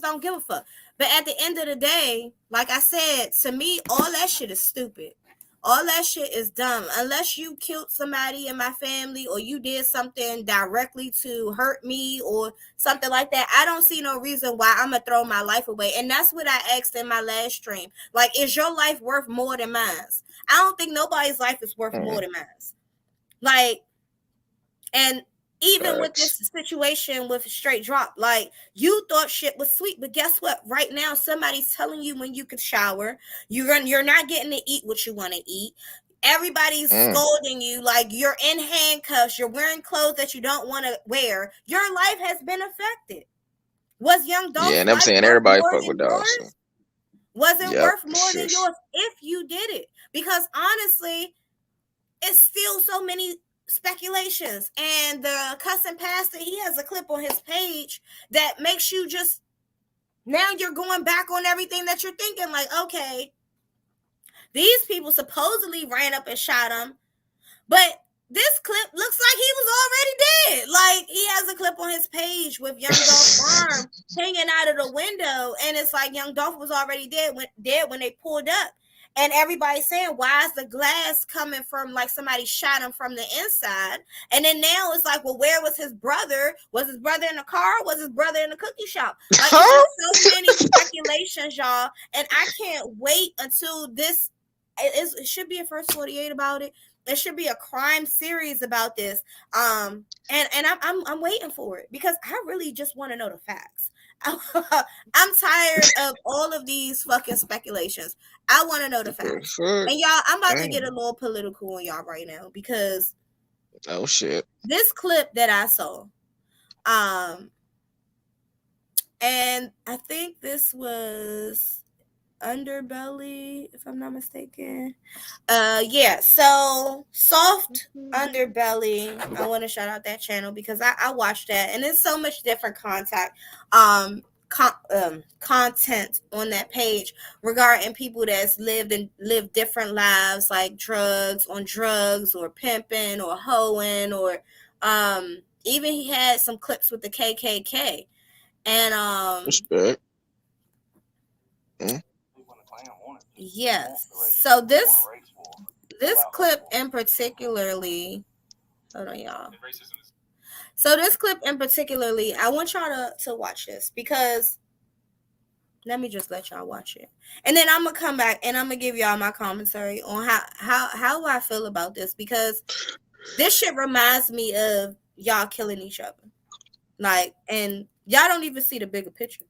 don't give a fuck. But at the end of the day, like I said, to me, all that shit is stupid. All that shit is dumb. Unless you killed somebody in my family or you did something directly to hurt me or something like that, I don't see no reason why I'm going to throw my life away. And that's what I asked in my last stream. Like, is your life worth more than mine? I don't think nobody's life is worth more than mine. Like, and even with this situation with Straight Drop, like, you thought shit was sweet, but guess what? Right now, somebody's telling you when you could shower. You're not getting to eat what you want to eat. Everybody's scolding you, like, you're in handcuffs. You're wearing clothes that you don't want to wear. Your life has been affected. Was Young Dolph's and I'm life saying worth everybody more fuck than with yours? Dolph. So. Was it worth more than yours if you did it? Because honestly, it's still so many speculations, and the cussing pastor, he has a clip on his page that makes you just, now you're going back on everything that you're thinking, like, okay, these people supposedly ran up and shot him, but this clip looks like he was already dead. Like, he has a clip on his page with Young Dolph's arm hanging out of the window, and it's like Young Dolph was already dead when they pulled up. And everybody's saying, why is the glass coming from, like, somebody shot him from the inside? And then now it's like, well, where was his brother? Was his brother in the car? Was his brother in the cookie shop? Like, it's so many speculations, y'all. And I can't wait until this. It should be a first 48 about it. There should be a crime series about this. And I'm waiting for it because I really just want to know the facts. I'm tired of all of these fucking speculations. I want to know the facts. And y'all, I'm about to get a little political on y'all right now because this clip that I saw, and I think this was Underbelly, if I'm not mistaken. Yeah, so Soft Underbelly, I want to shout out that channel because I watched that, and there's so much different content on that page regarding people that's lived different lives, like drugs or pimping or hoeing, or even he had some clips with the KKK. And respect. Yes. So this clip in particularly, hold on, y'all. So this clip in particularly, I want y'all to watch this because let me just let y'all watch it, and then I'm gonna come back and I'm gonna give y'all my commentary on how I feel about this, because this shit reminds me of y'all killing each other, like, and y'all don't even see the bigger picture.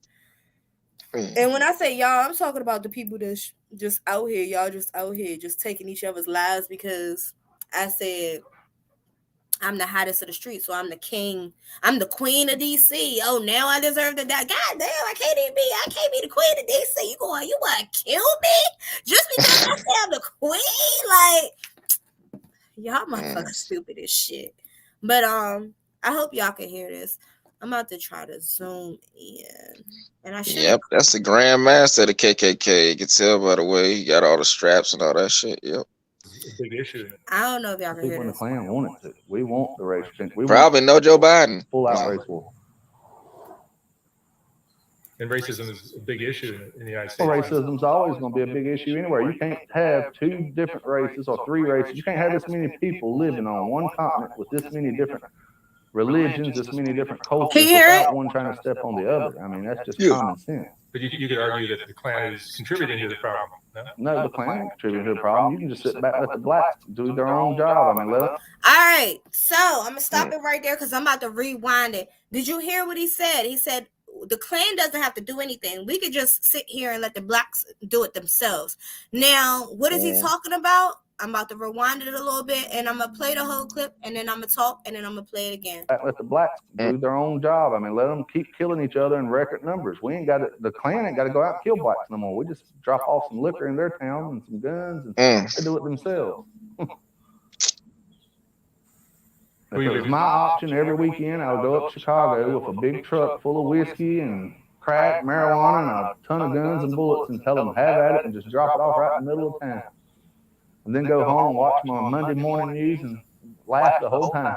And when I say y'all, I'm talking about the people that's just out here, y'all just out here just taking each other's lives because I said I'm the hottest of the street, so I'm the king. I'm the queen of DC. Oh, now I deserve to die. God damn, I can't be the queen of DC. You want to kill me just because I say I'm the queen? Like, y'all motherfuckers stupid as shit. But I hope y'all can hear this. I'm about to try to zoom in. And I should. Yep, that's the Grand Master of the KKK. You can tell by the way he got all the straps and all that shit. Yep. It's a big issue. I don't know if y'all can hear People in the this. Klan want it to. We want the race. We Probably no Joe Biden. Full out race war. And racism is a big issue in the United States. Well, racism's always going to be a big issue anywhere. You can't have two different races or three races. You can't have this many people living on one continent with this many different religions, this many different cultures without one trying to step on the other. I mean, that's just common sense. But you could argue that the Klan is contributing to the problem. No, the Klan ain't contributing to the problem. You can just sit back and let the blacks do their own job. I mean, let them. All right, so I'm gonna stop it right there because I'm about to rewind it. Did you hear what he said? He said the Klan doesn't have to do anything. We could just sit here and let the blacks do it themselves. Now, what is he talking about? I'm about to rewind it a little bit, and I'm gonna play the whole clip, and then I'm gonna talk, and then I'm gonna play it again. Let the blacks do their own job. I mean, let them keep killing each other in record numbers. We ain't got to. The Klan ain't got to go out and kill blacks no more. We just drop off some liquor in their town and some guns, and they do it themselves. If it was my option, every weekend I would go up to Chicago with a big truck full of whiskey and crack, marijuana, and a ton of guns and bullets, and tell them have at it, and just drop it off right in the middle of town. And then go home and watch my Monday morning news and laugh the whole time.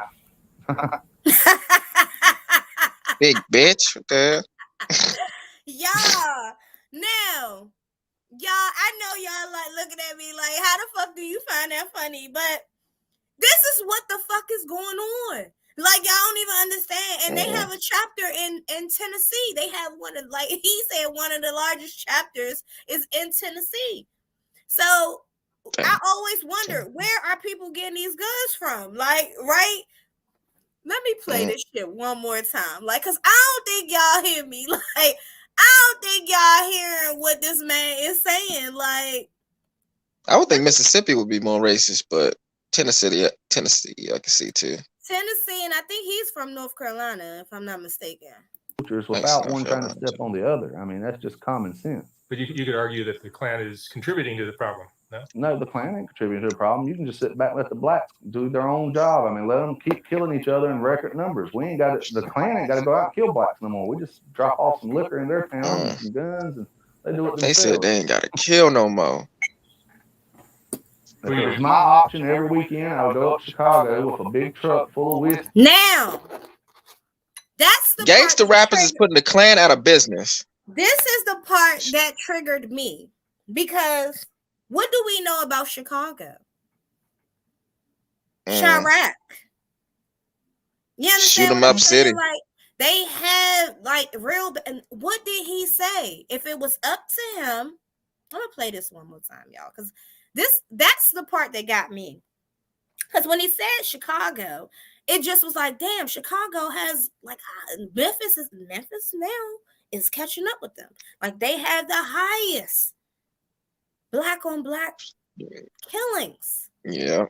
Big bitch. What the hell? Y'all, now, y'all, I know y'all like looking at me like, how the fuck do you find that funny? But this is what the fuck is going on. Like, y'all don't even understand. And they have a chapter in Tennessee. They have one of, like he said, one of the largest chapters is in Tennessee. So I always wonder, where are people getting these guns from? Like, right? Let me play this shit one more time. Like, because I don't think y'all hear me. Like, I don't think y'all hearing what this man is saying. Like, I would think Mississippi would be more racist, but Tennessee, I can see too. Tennessee, and I think he's from North Carolina, if I'm not mistaken. Without one trying to step on the other. I mean, that's just common sense. But you could argue that the Klan is contributing to the problem. No, the Klan ain't contributing to the problem. You can just sit back and let the blacks do their own job. I mean, let them keep killing each other in record numbers. We ain't got to. The Klan ain't got to go out and kill blacks no more. We just drop off some liquor in their town and some guns, and they do it themselves. They said they ain't got to kill no more. If it was my option, every weekend I would go up to Chicago with a big truck full of whiskey. Now, that's the gangster rappers is putting the Klan out of business. This is the part that triggered me, because what do we know about Chicago? Chirac. You understand? Shoot 'em up city. Like, they have like real. And what did he say? If it was up to him, I'm gonna play this one more time, y'all, because that's the part that got me. Because when he said Chicago, it just was like, damn, Chicago has like Memphis now is catching up with them. Like, they have the highest black on black killings. Yeah.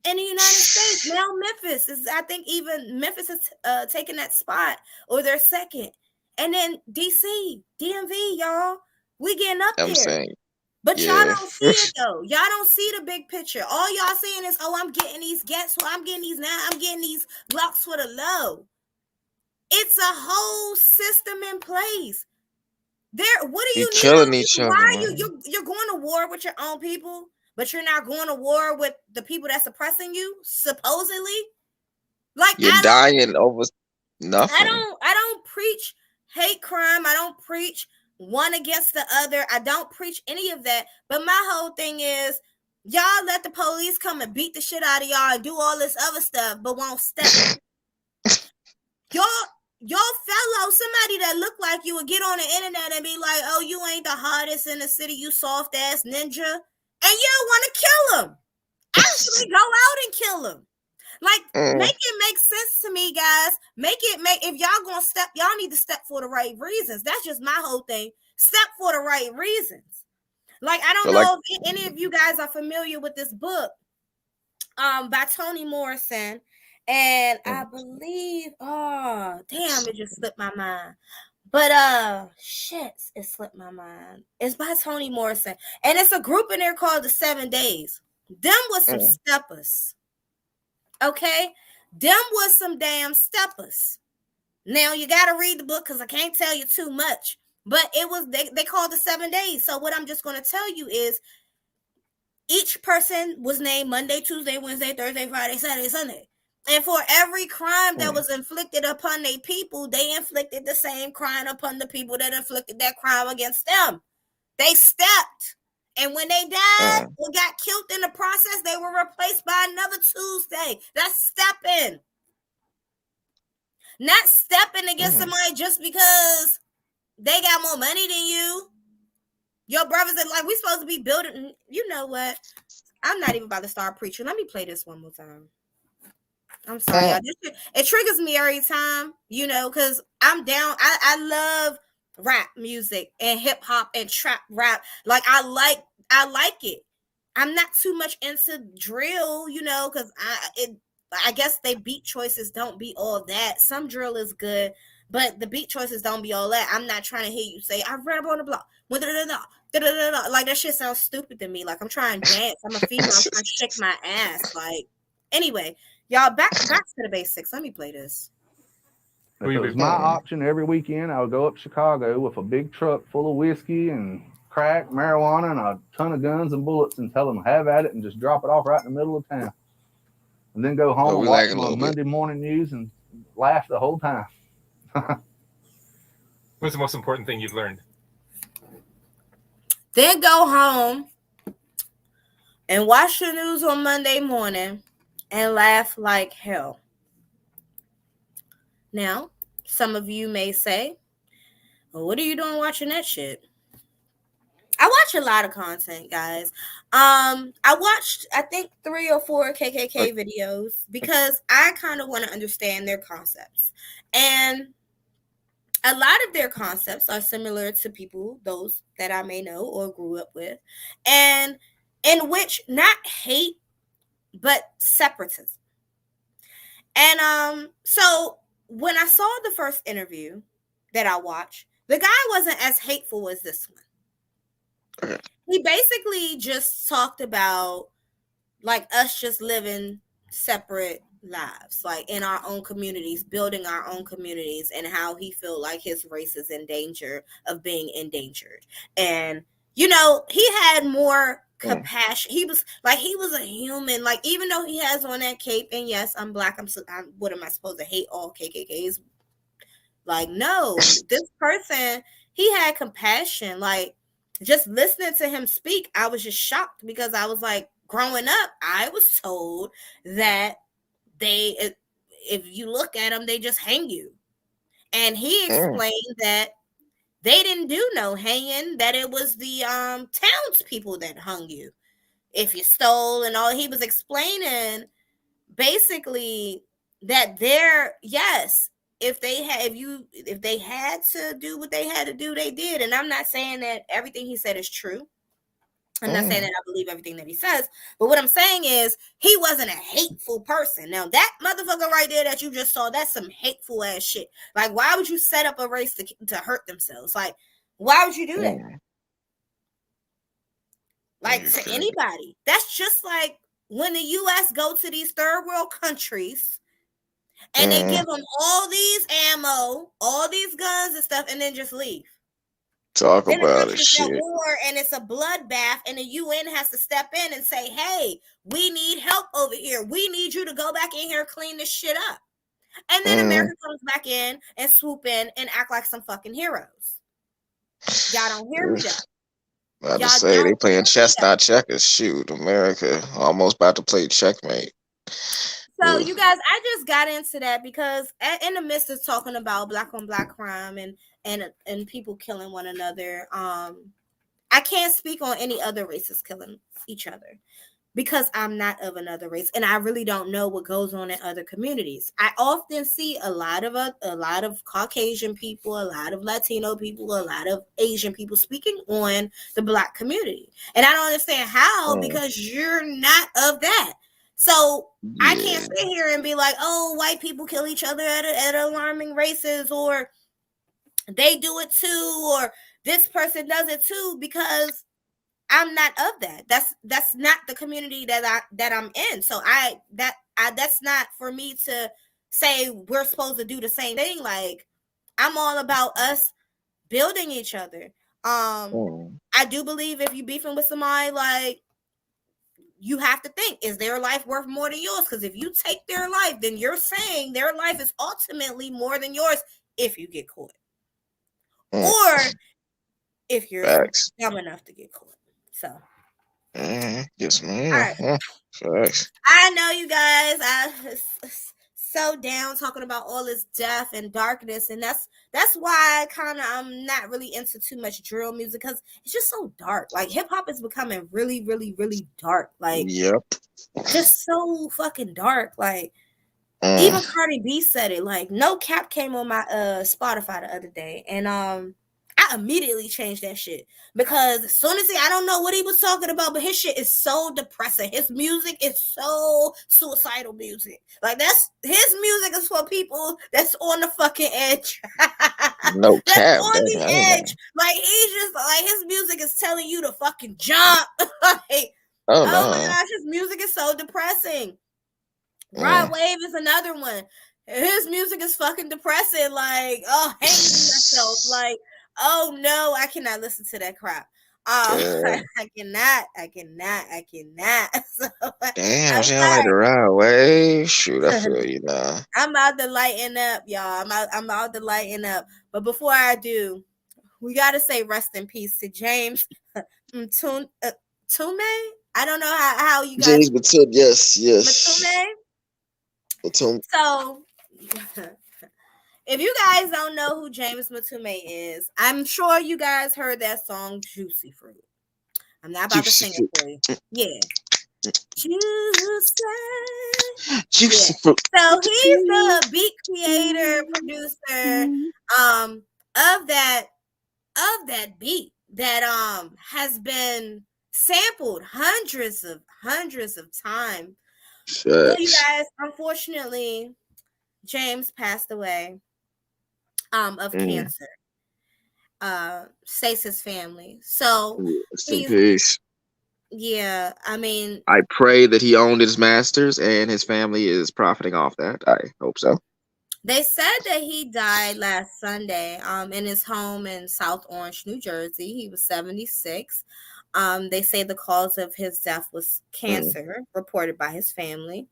In the United States. Now Memphis is, I think even Memphis is taking that spot, or they're second. And then DC, DMV, y'all, we getting up there. Saying, but y'all don't see it though. Y'all don't see the big picture. All y'all seeing is, oh, I'm getting these gets, so I'm getting these now, I'm getting these blocks for the low. It's a whole system in place. What are you killing each other? Why are you're going to war with your own people, but you're not going to war with the people that's oppressing you, supposedly? Like, you're dying over nothing. I don't preach hate crime. I don't preach one against the other. I don't preach any of that. But my whole thing is, y'all let the police come and beat the shit out of y'all and do all this other stuff, but won't step. Your fellow, somebody that look like you, would get on the internet and be like, oh, you ain't the hardest in the city, you soft ass ninja. And you don't want to kill him. Actually go out and kill him. Like, make it make sense to me, guys. If y'all gonna step, y'all need to step for the right reasons. That's just my whole thing. Step for the right reasons. Like, I don't know if any of you guys are familiar with this book by Toni Morrison. And I believe, oh, damn, it just slipped my mind. But, shit, it slipped my mind. It's by Toni Morrison. And it's a group in there called the 7 Days. Them was some steppers. Okay? Them was some damn steppers. Now, you got to read the book because I can't tell you too much. But it was, they called the 7 Days. So what I'm just going to tell you is each person was named Monday, Tuesday, Wednesday, Thursday, Friday, Saturday, Sunday. And for every crime that was inflicted upon their people, they inflicted the same crime upon the people that inflicted that crime against them. They stepped. And when they died or got killed in the process, they were replaced by another Tuesday. That's stepping. Not stepping against somebody just because they got more money than you. Your brothers are like, we supposed to be building. You know what? I'm not even about to start preaching. Let me play this one more time. I'm sorry, y'all. It triggers me every time, you know, because I'm down. I love rap music and hip hop and trap rap. Like, I like it. I'm not too much into drill, you know, because I guess they beat choices don't be all that. Some drill is good, but the beat choices don't be all that. I'm not trying to hear you say, I read up on the block. Like, that shit sounds stupid to me. Like, I'm trying to dance. I'm a female. I'm trying to shake my ass. Like, anyway, y'all, back to the basics. Let me play this. If it was my option every weekend, I would go up to Chicago with a big truck full of whiskey and crack, marijuana, and a ton of guns and bullets and tell them have at it and just drop it off right in the middle of town. And then go home and watch my Monday morning news and laugh the whole time. What's the most important thing you've learned? Then go home and watch the news on Monday morning and laugh like hell. Now, some of you may say, well, what are you doing watching that shit? I watch a lot of content, guys. I watched, I think, 3 or 4 KKK videos because I kind of want to understand their concepts. And a lot of their concepts are similar to people, those that I may know or grew up with, and in which not hate, but separatism. And so when I saw the first interview that I watched, the guy wasn't as hateful as this one. He basically just talked about like us just living separate lives, like in our own communities, building our own communities, and how he felt like his race is in danger of being endangered. And, you know, he had more compassion. He was a human, like, even though he has on that cape, and yes, I'm black, what am I supposed to hate all KKKs? Like, no, this person, he had compassion. Like, just listening to him speak, I was just shocked because I was like, growing up, I was told that if you look at them, they just hang you. And he explained that they didn't do no hanging, that it was the townspeople that hung you if you stole and all. He was explaining basically that if they had to do what they had to do, they did. And I'm not saying that everything he said is true. I'm not saying that I believe everything that he says, but what I'm saying is he wasn't a hateful person. Now, that motherfucker right there that you just saw, that's some hateful ass shit. Like, why would you set up a race to hurt themselves? Like, why would you do that? Like, to anybody. That's just like when the U.S. go to these third world countries and they give them all these ammo, all these guns and stuff, and then just leave. Talk about it, shit. War, and it's a bloodbath, and the UN has to step in and say, hey, we need help over here. We need you to go back in here, clean this shit up. And then America comes back in and swoop in and act like some fucking heroes. Y'all don't hear me though. About to Y'all say they don't playing hear me chess, though. not checkers. Shoot, America almost about to play checkmate. So Ugh. you guys, I just got into that because in the midst of talking about black on black crime and people killing one another, I can't speak on any other races killing each other because I'm not of another race and I really don't know what goes on in other communities. I often see a lot of Caucasian people, a lot of Latino people, a lot of Asian people speaking on the black community. And I don't understand how, because you're not of that. So I can't Yeah. sit here and be like, oh, white people kill each other at alarming races, or they do it too, or this person does it too, because I'm not of that. That's not the community that I'm in. So that's not for me to say we're supposed to do the same thing. Like, I'm all about us building each other. I do believe if you beefing with somebody, like, you have to think, is their life worth more than yours? Because if you take their life, then you're saying their life is ultimately more than yours if you get caught. Or if you're Facts. dumb enough to get caught. So, Yes, all ma'am. right. Facts. I know you guys. I so down talking about all this death and darkness, and that's why I'm not really into too much drill music, because it's just so dark. Like, hip hop is becoming really, really, really dark. Like, Yep. just so fucking dark. Like, even Cardi B said it. Like, No Cap came on my Spotify the other day, and I immediately changed that shit, because as soon as I don't know what he was talking about, but his shit is so depressing. His music is so suicidal music. Like, that's his music is for people that's on the fucking edge. No That's cap. on Dang, the I ain't edge. know. Like, he's just like, his music is telling you to fucking jump. Like, Oh oh my no. gosh, his music is so depressing. Rod Wave is another one. His music is fucking depressing. Like, oh, hating myself. Like, oh no, I cannot listen to that crap. Damn. I cannot. So, Damn, I'm she don't like the ride way. Shoot, I sorry. feel you now. I'm out to lighten up, y'all. I'm out to lighten up. But before I do, we gotta say rest in peace to James Mtume. I don't know how you guys James Mtume, yes, yes. Mtume. Mtume. So, if you guys don't know who James Mtume is, I'm sure you guys heard that song Juicy Fruit. I'm not about to Juicy sing it fruit. for you. Yeah. Juicy. Juicy Yeah. fruit. So he's the beat creator, producer, of that beat that has been sampled hundreds of times. Well, you Facts. guys, unfortunately, James passed away of cancer. States his family. So Rest in he's, peace. yeah, I mean, I pray that he owned his masters and his family is profiting off that. I hope so. they said that he died last Sunday in his home in South Orange, New Jersey. He was 76. They say the cause of his death was cancer, reported by his family.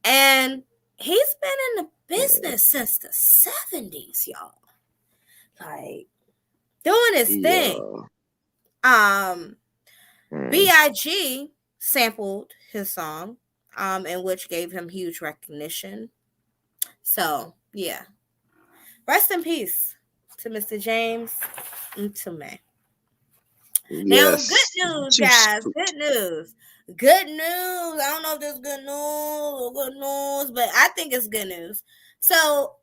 And he's been in the business since the 70s, y'all. Like, doing his thing. B.I.G. sampled his song, and which gave him huge recognition. So, yeah. Rest in peace to Mr. James Mtume. Now, good Yes. news, Juicy guys. fruit. Good news. Good news. I don't know if there's good news or good news, but I think it's good news. So,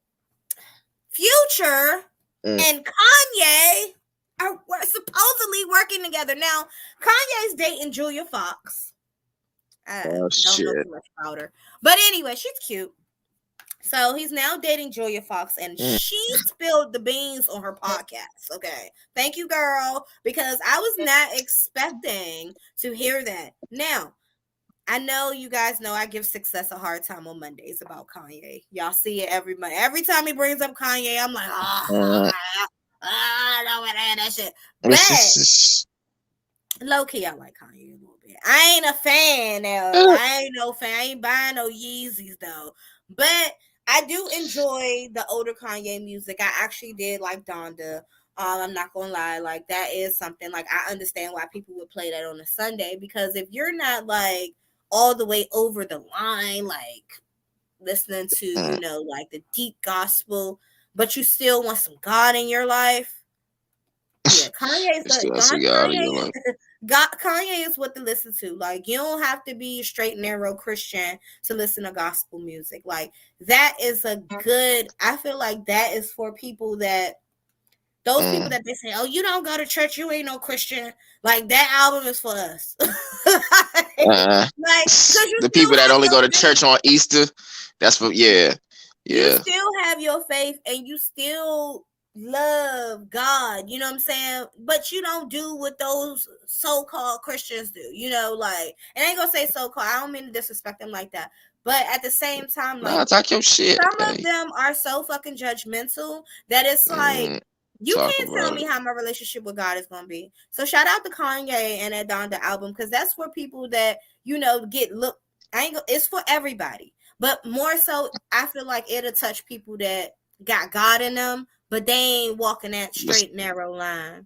Future and Kanye are supposedly working together. Now, Kanye's dating Julia Fox. I Oh don't know shit. too much about her. But anyway, she's cute. So he's now dating Julia Fox, and she spilled the beans on her podcast. Okay. Thank you, girl, because I was not expecting to hear that. Now, I know you guys know I give Success a hard time on Mondays about Kanye. Y'all see it every month. Every time he brings up Kanye, I'm like, I don't want to hear that shit. But low key, I like Kanye a little bit. I ain't a fan though. I ain't no fan. I ain't buying no Yeezys though. But I do enjoy the older Kanye music. I actually did like Donda. I'm not gonna lie, like that is something like I understand why people would play that on a Sunday, because if you're not like all the way over the line, like listening to, you know, like the deep gospel, but you still want some God in your life. Yeah, Kanye is what to listen to. Like, you don't have to be a straight narrow Christian to listen to gospel music. Like, that is a good, I feel like that is for people that, those people that they say, oh, you don't go to church, you ain't no Christian. Like, that album is for us. Like, the people that only go to church on Easter, that's what, yeah. You still have your faith and you still love God, you know what I'm saying? But you don't do what those so-called Christians do, you know, like, and I ain't gonna say so-called, I don't mean to disrespect them like that, but at the same time, like, talk your shit. Some of them are so fucking judgmental that it's like, you can't tell me how my relationship with God is gonna be. So shout out to Kanye and that Donda album, because that's for people that, you know, it's for everybody. But more so, I feel like it'll touch people that got God in them, but they ain't walking that straight, narrow line.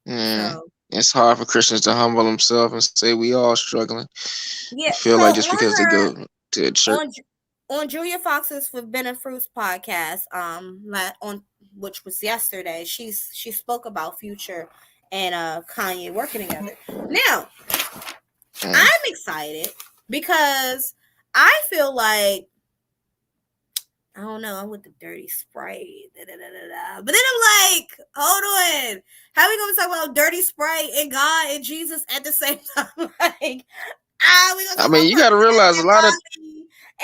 So. It's hard for Christians to humble themselves and say we all struggling. Yeah, I feel like just because they go to church. On Julia Fox's Forbidden Fruits podcast, which was yesterday, she spoke about Future and Kanye working together. Now, I'm excited because I feel like, I don't know, I'm with the dirty Sprite. But then I'm like, hold on. How are we going to talk about dirty Sprite and God and Jesus at the same time? Like, I mean, you got to realize a lot of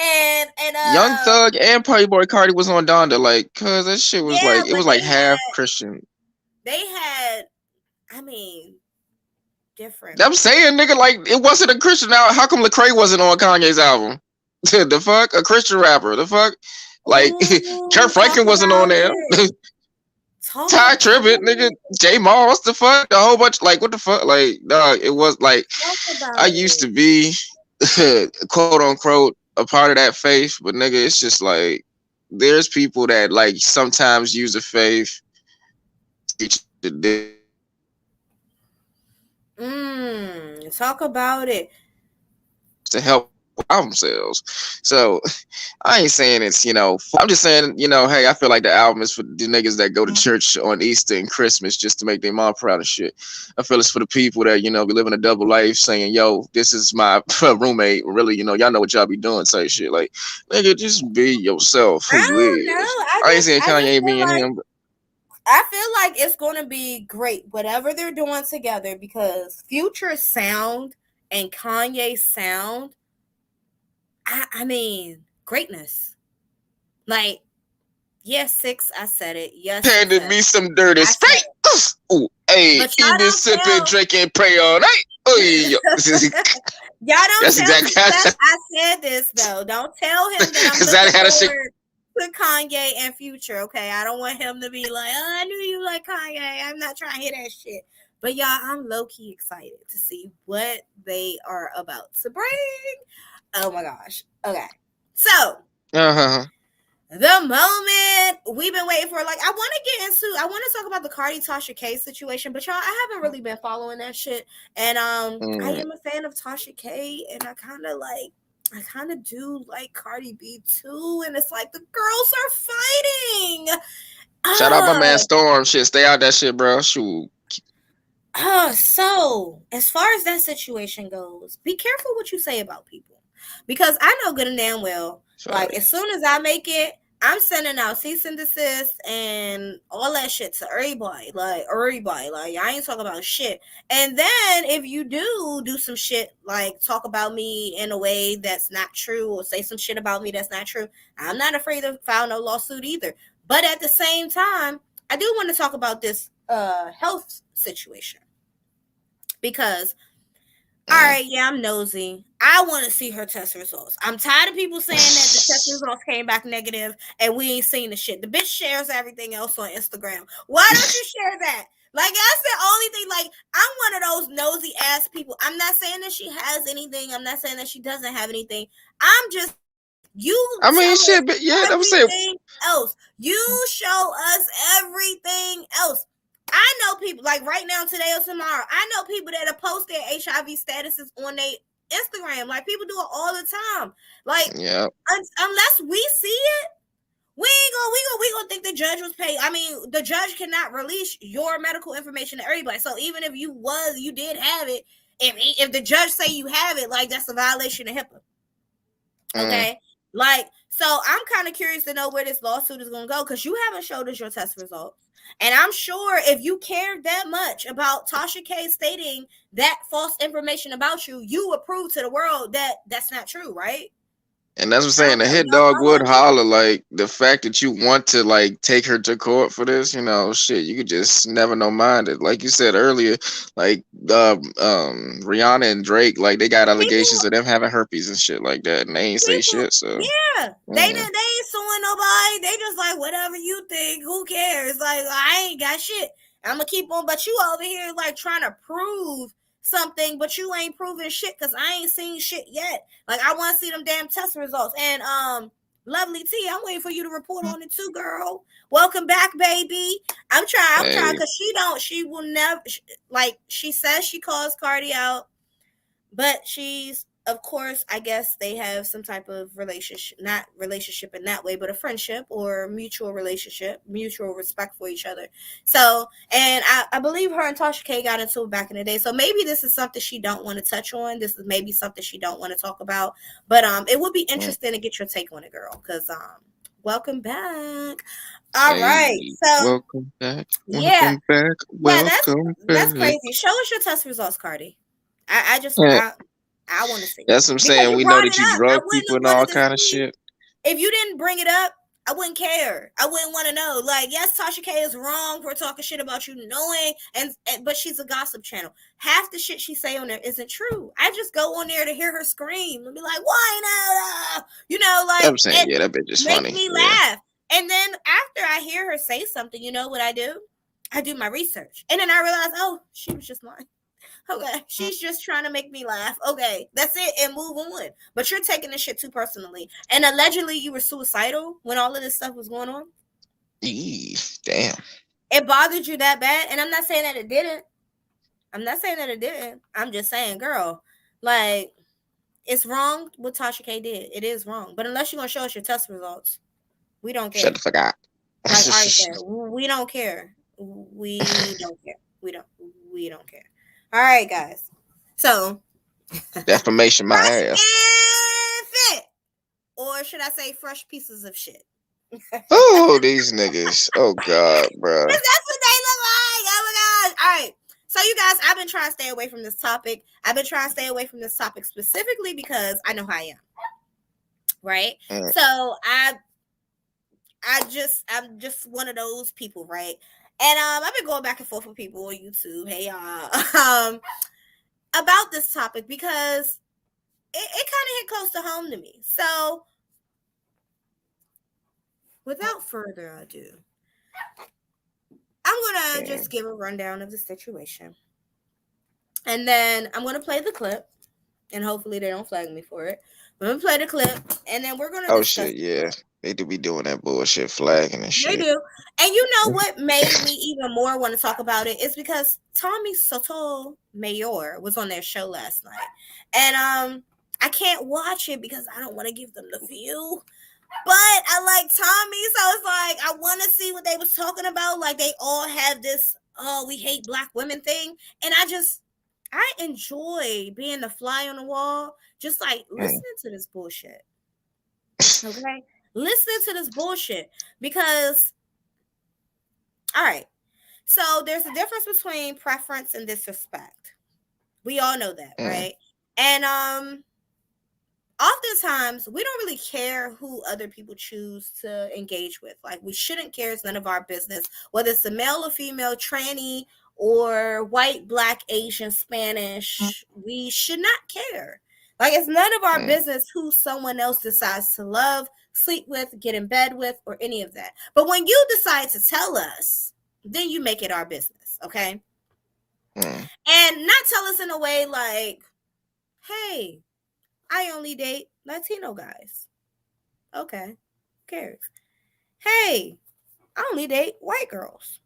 and Young Thug and Playboy Cardi was on Donda, like, cause that shit was it was like half Christian. They had, I mean, different. I'm saying, nigga, like, it wasn't a Christian. Now, how come Lecrae wasn't on Kanye's album? The fuck, a Christian rapper? The fuck, like, Kurt Franklin wasn't on there. Ty Tribbett, nigga, J Moss, the fuck, a whole bunch, like, what the fuck, like, dog, it was like, I used to be, quote unquote, a part of that faith, but nigga, it's just like, there's people that like sometimes use the faith to talk about it to help album sales. So I ain't saying it's, you know, I'm just saying, you know, hey, I feel like the album is for the niggas that go to church on Easter and Christmas just to make their mom proud of shit. I feel it's for the people that, you know, be living a double life saying, yo, this is my roommate. Really, you know, y'all know what y'all be doing, say shit. Like, nigga, just be yourself. Who you is. I ain't saying Kanye being him. But I feel like it's going to be great, whatever they're doing together, because Future's sound and Kanye's sound, I mean, greatness. Like, yes, 6, I said it. Yes, handed me some dirty Sprite. Ooh, hey, eating, sipping, drinking, pray all night. Y'all don't tell him that I said this, though. Don't tell him that I'm looking forward to Kanye and Future, okay? I don't want him to be like, oh, I knew you like Kanye. I'm not trying to hear that shit. But y'all, I'm low-key excited to see what they are about to bring. Oh my gosh. Okay. So, the moment we've been waiting for, like, I want to talk about the Cardi Tasha K situation, but y'all, I haven't really been following that shit. And I am a fan of Tasha K, and I kind of do like Cardi B too. And it's like the girls are fighting. Shout out my man Storm. Shit, stay out that shit, bro. Shoot. So as far as that situation goes, be careful what you say about people. Because I know good and damn well, like, as soon as I make it, I'm sending out cease and desist and all that shit to everybody. Like, I ain't talking about shit. And then if you do some shit, like talk about me in a way that's not true or say some shit about me that's not true, I'm not afraid to file no lawsuit either. But at the same time, I do want to talk about this health situation. Because, all right, yeah, I'm nosy. I want to see her test results. I'm tired of people saying that the test results came back negative and we ain't seen the shit. The bitch shares everything else on Instagram. Why don't you share that? Like, that's the only thing. Like, I'm one of those nosy ass people. I'm not saying that she has anything. I'm not saying that she doesn't have anything. I'm just You I mean, tell shit, us but yeah, I'm saying. everything else. You show us everything else. I know people like right now, today or tomorrow. I know people that have post their HIV statuses on their Instagram. Like people do it all the time. Like Yeah. unless we see it, we gonna think the judge was paid. I mean, the judge cannot release your medical information to everybody. So even if you did have it, if the judge say you have it, like that's a violation of HIPAA. Okay. Like, so I'm kind of curious to know where this lawsuit is going to go because you haven't showed us your test results. And I'm sure if you cared that much about Tasha K stating that false information about you, you would prove to the world that that's not true, right? And that's what I'm I saying. don't The know. hit dog would holler, like the fact that you want to like take her to court for this, you know, shit, you could just never know mind it. Like you said earlier, like Rihanna and Drake, like they got allegations of them having herpes and shit like that, and they ain't say shit. So yeah, they ain't suing nobody. They just like whatever you think. Who cares? Like I ain't got shit. I'm gonna keep on. But you over here like trying to prove something, but you ain't proving shit because I ain't seen shit yet. Like I want to see them damn test results. And Lovely T, I'm waiting for you to report on it too, girl. Welcome back, baby. I'm trying because she will never like she says she calls Cardi out. But she's, of course, I guess they have some type of relationship, not relationship in that way, but a friendship or mutual relationship, mutual respect for each other. So, and I believe her and Tasha K got into it back in the day. So maybe this is something she don't want to touch on. This is maybe something she don't want to talk about. But it would be interesting to get your take on it, girl. Because welcome back. All right. So welcome back. yeah. Welcome back. Welcome That's back. crazy. Show us your test results, Cardi. I want to see. That's what I'm Because saying. you We know brought that it you up. I drug wouldn't people have and all wanted to kind of see. shit. If you didn't bring it up, I wouldn't care. I wouldn't want to know. Like, yes, Tasha K is wrong for talking shit about you, knowing, but she's a gossip channel. Half the shit she say on there isn't true. I just go on there to hear her scream and be like, "Why not?" You know, like, I'm saying, yeah, that bitch is make funny. me Yeah. laugh. And then after I hear her say something, you know what I do? I do my research, and then I realize, oh, she was just lying. Okay, she's just trying to make me laugh. Okay, that's it, and move on. But you're taking this shit too personally. And allegedly, you were suicidal when all of this stuff was going on. Damn. It bothered you that bad, and I'm not saying that it didn't. I'm just saying, girl, like it's wrong what Tasha K did. It is wrong. But unless you're gonna show us your test results, we don't care. Shut the fuck up. Like Ari said, we don't care. We don't care. We don't care. All right, guys. So Defamation my ass. Fit. Or should I say fresh pieces of shit? Oh, these niggas. Oh God, bro. That's what they look like. Oh my gosh. All right. So you guys, I've been trying to stay away from this topic. I've been trying to stay away from this topic specifically because I know how I am. Right? So I'm just one of those people, right? And I've been going back and forth with people on YouTube, hey y'all, about this topic because it kind of hit close to home to me. So without further ado, I'm gonna just give a rundown of the situation, and then I'm gonna play the clip, and hopefully they don't flag me for it. I'm gonna play the clip, and then we're gonna discuss. Shit, yeah. They do be doing that bullshit, flagging and shit. They do. And you know what made me even more want to talk about it is because Tommy Sotomayor was on their show last night. And I can't watch it because I don't want to give them the view. But I like Tommy, so it's like I want to see what they was talking about. Like they all have this, oh, we hate black women thing. And I enjoy being the fly on the wall, just like listening to this bullshit. Okay? Listening to this bullshit because, all right, so there's a difference between preference and disrespect. We all know that, right? And oftentimes we don't really care who other people choose to engage with. Like we shouldn't care. It's none of our business, whether it's a male or female, tranny or white, black, Asian, Spanish. We should not care. Like it's none of our business who someone else decides to love, sleep with, get in bed with, or any of that. But when you decide to tell us, then you make it our business, okay? And not tell us in a way like, hey, I only date Latino guys. Okay, who cares? Hey, I only date white girls.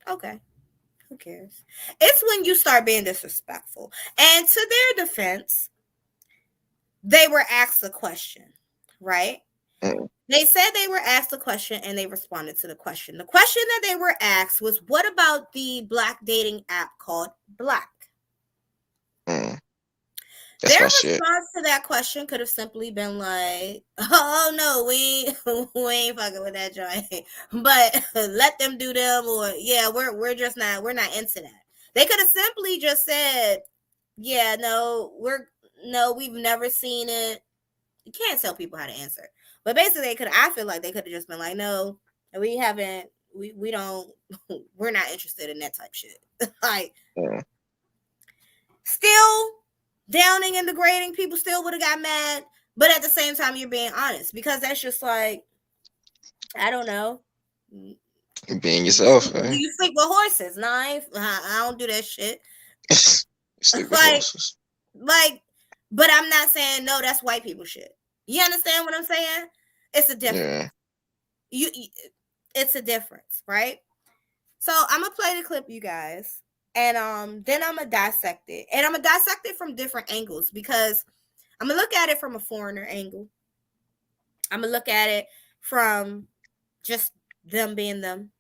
Okay, who cares? It's when you start being disrespectful. And to their defense, they were asked a question, right? Mm. They said they were asked a question and they responded to the question. The question that they were asked was, what about the black dating app called Black? Mm. That's Their my shit. response to that question could have simply been like, "Oh no, we ain't fucking with that joint, but let them do them." Or yeah, we're just not into that. They could have simply just said, "Yeah, no, we've never seen it." You can't tell people how to answer, but basically, I feel like they could have just been like, "No, we haven't. We don't. We're not interested in that type shit." Like, still downing and degrading, people still would have got mad, but at the same time you're being honest, because that's just like, I don't know, Being yourself, do man. you sleep with horses? No, I don't do that shit. Sleep with like horses. But I'm not saying no, that's white people shit. You understand what I'm saying? It's a difference. Yeah. It's a difference, right? So I'm gonna play the clip, you guys, and then I'm gonna dissect it, and I'm gonna dissect it from different angles, because I'm gonna look at it from a foreigner angle. I'm gonna look at it from just them being them,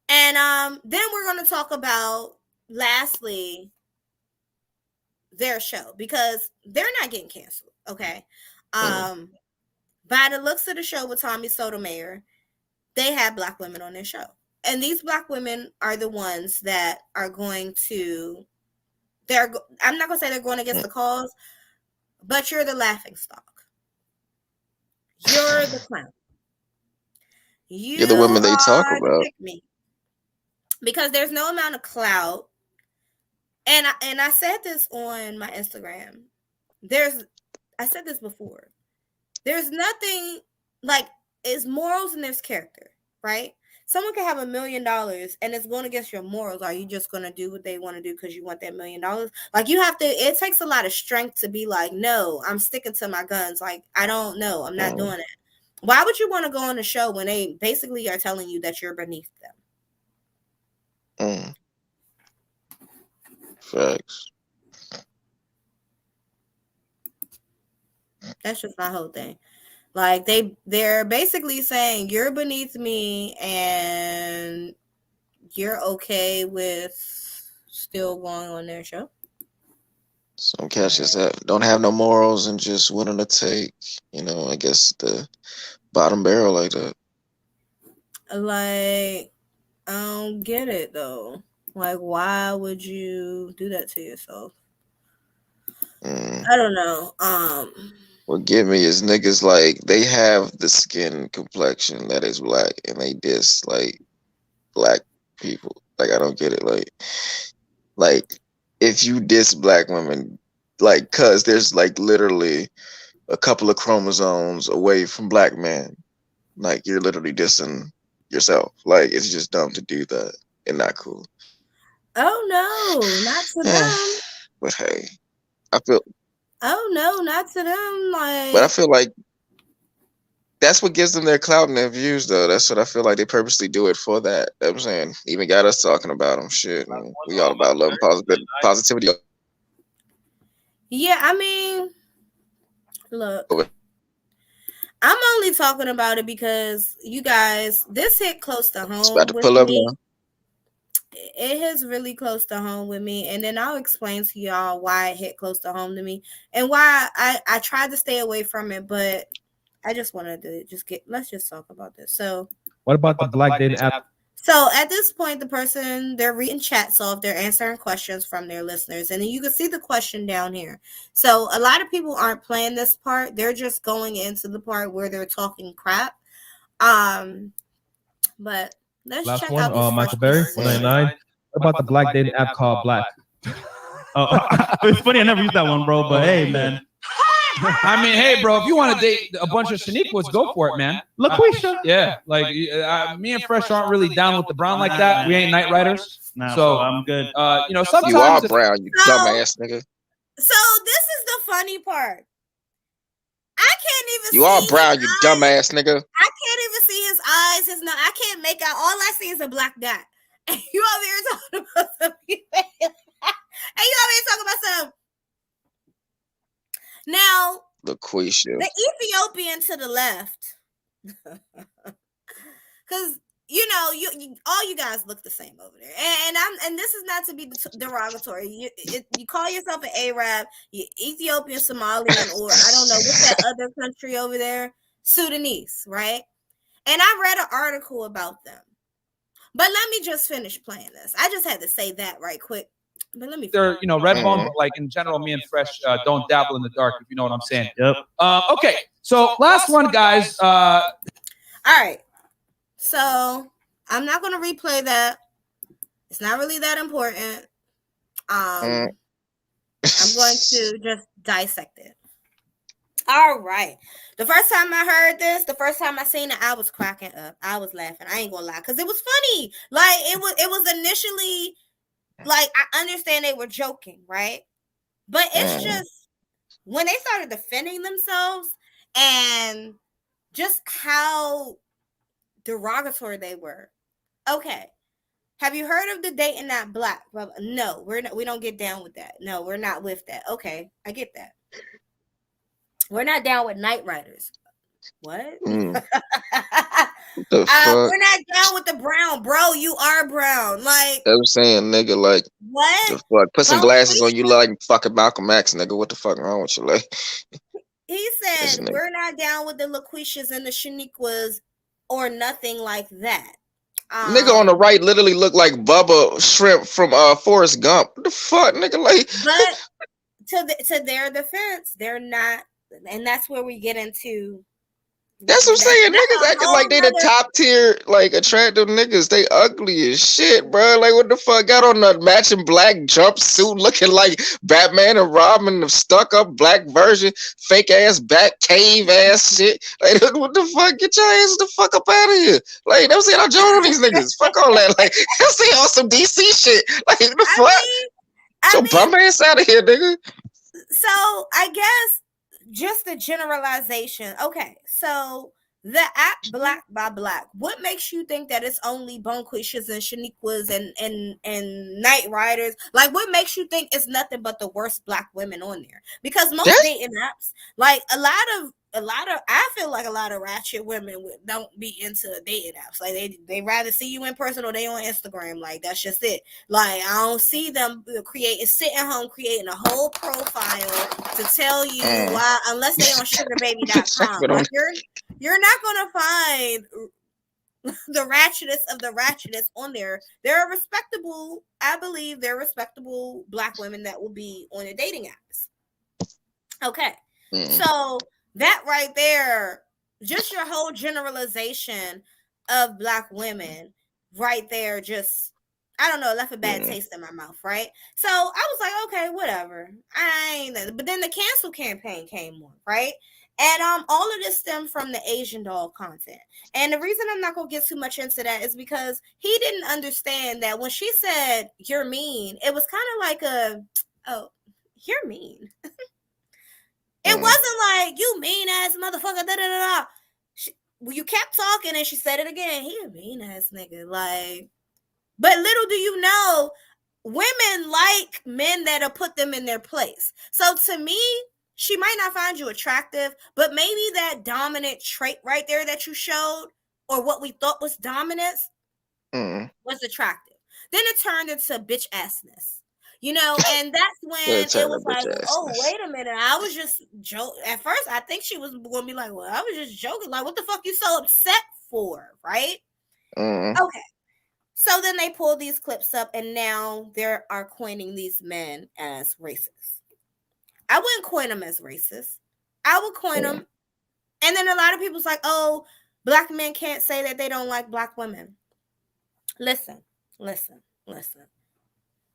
and then we're gonna talk about, lastly, their show, because they're not getting canceled. Okay, by the looks of the show with Tommy Sotomayor, they had black women on their show. And these black women are the ones that are going to, I'm not going to say they're going against the cause, but you're the laughing stock. You're the clown. You're the women they talk are about. the pick me. Because there's no amount of clout. And I said this on my Instagram. I said this before. There's nothing like, it's morals and there's character, right? Someone can have $1 million and it's going against your morals. Are you just going to do what they want to do because you want that $1 million? Like, you have to, it takes a lot of strength to be like, no, I'm sticking to my guns. Like, I don't know. I'm not doing it. Why would you want to go on a show when they basically are telling you that you're beneath them? Facts. That's just my whole thing. Like, they're basically saying you're beneath me and you're okay with still going on their show. Some catches that don't have no morals and just willing to take, I guess the bottom barrel like that. Like, I don't get it though. Like, why would you do that to yourself? I don't know. What get me is niggas like they have the skin complexion that is black and they diss like black people. Like, I don't get it. Like if you diss black women, like, cause there's like literally a couple of chromosomes away from black men, like you're literally dissing yourself. Like, it's just dumb to do that and not cool. Oh no, not to them. But hey, I feel. Oh no, not to them. Like, but I feel like that's what gives them their clout and their views, though. That's what I feel like they purposely do it for that. You know what I'm saying, even got us talking about them. Shit, man. We all about love and positivity. Yeah, I mean, look, I'm only talking about it because you guys, this hit close to home about to with pull up me. now. It hits really close to home with me, and then I'll explain to y'all why it hit close to home to me and why I tried to stay away from it, but I just wanted to let's just talk about this. So, what about the black dating app? So at this point, they're reading chats off, they're answering questions from their listeners, and then you can see the question down here. So a lot of people aren't playing this part; they're just going into the part where they're talking crap. But let's Last check one, out these Michael Berry, 199. What about the black dating app called Black? It's funny, I never used that one, bro. But hey, man. I mean, hey, bro, if you want to date a bunch of Shaniquas, go for it, man. LaQuisha. Yeah, like me and Fresh aren't really down with the brown like that. We ain't night riders. So I'm good. Sometimes you are brown, you dumbass nigga. So this is the funny part. I can't even You see are his brown, you eyes. dumbass nigga. I can't even see his eyes. I can't make out. All I see is a black dot. And you over here talking about some. And you over here talking about some. Now, LaQuisha. the Ethiopian to the left, because you know, you all you guys look the same over there, and this is not to be derogatory. You call yourself an Arab, you Ethiopian, Somalian, or I don't know what's that other country over there, Sudanese, right? And I read an article about them, but let me just finish playing this. I just had to say that right quick. But let me. They're red bone, but like in general, me and Fresh don't dabble in the dark. If you know what I'm saying. Yep. Okay. So last one, guys. All right. So I'm not going to replay that. It's not really that important. I'm going to just dissect it. All right. The first time I heard this, the first time I seen it, I was cracking up. I was laughing. I ain't gonna lie, because it was funny. Like it was initially, like, I understand they were joking, right? But it's just when they started defending themselves and just how derogatory they were. Okay. Have you heard of the dating app Black? Well, no, we don't get down with that. No, we're not with that. Okay, I get that. We're not down with Night Riders. What? The fuck? We're not down with the brown, bro. You are brown. Like, I'm saying, nigga, like, what? the fuck? Put some glasses on, you like fucking Malcolm X, nigga. What the fuck wrong with you, like? He said, we're not down with the LaQuishas and the Shaniquas or nothing like that. Nigga on the right literally look like Bubba Shrimp from Forrest Gump. What the fuck, nigga? Like, but to their defense, they're not, and that's where we get into. That's what I'm saying. Niggas acting like they the top tier, like, attractive niggas. They ugly as shit, bro. Like, what the fuck? Got on the matching black jumpsuit, looking like Batman and Robin, the stuck up black version, fake ass bat cave ass shit. Like, what the fuck? Get your ass the fuck up out of here. Like, I'm saying I join on these niggas. Fuck all that. Like, I'm saying on some DC shit. Like, what the fuck? So bum ass out of here, nigga. So I guess just the generalization. Okay, so the app Black by Black. What makes you think that it's only Bonquishas and Shaniquas and Night Riders? Like, what makes you think it's nothing but the worst black women on there? Because most dating apps, like a lot of, I feel like a lot of ratchet women don't be into dating apps. Like they rather see you in person or they on Instagram. Like, that's just it. Like, I don't see them sitting home creating a whole profile to tell you why, unless they on sugarbaby.com. Like, you're not gonna find the ratchetest of the ratchetest on there. There are respectable, I believe they're respectable black women that will be on the dating apps. Okay. So that right there, just your whole generalization of black women right there, just, I don't know, left a bad taste in my mouth, right? So I was like, okay, whatever. But then the cancel campaign came on, right? And all of this stemmed from the Asian doll content. And the reason I'm not going to get too much into that is because he didn't understand that when she said, you're mean, it was kind of like oh, you're mean. It wasn't like, you mean ass motherfucker, da da da da. You kept talking and she said it again. He a mean ass nigga. Like, but little do you know, women like men that'll put them in their place. So to me, she might not find you attractive, but maybe that dominant trait right there that you showed, or what we thought was dominance, was attractive. Then it turned into bitch assness. You know, and that's when it was like, oh, wait a minute. I was just joking. At first, I think she was going to be like, well, I was just joking. Like, what the fuck you so upset for, right? Okay. So then they pull these clips up, and now they are coining these men as racist. I wouldn't coin them as racist. I would coin them. And then a lot of people's like, oh, black men can't say that they don't like black women. Listen.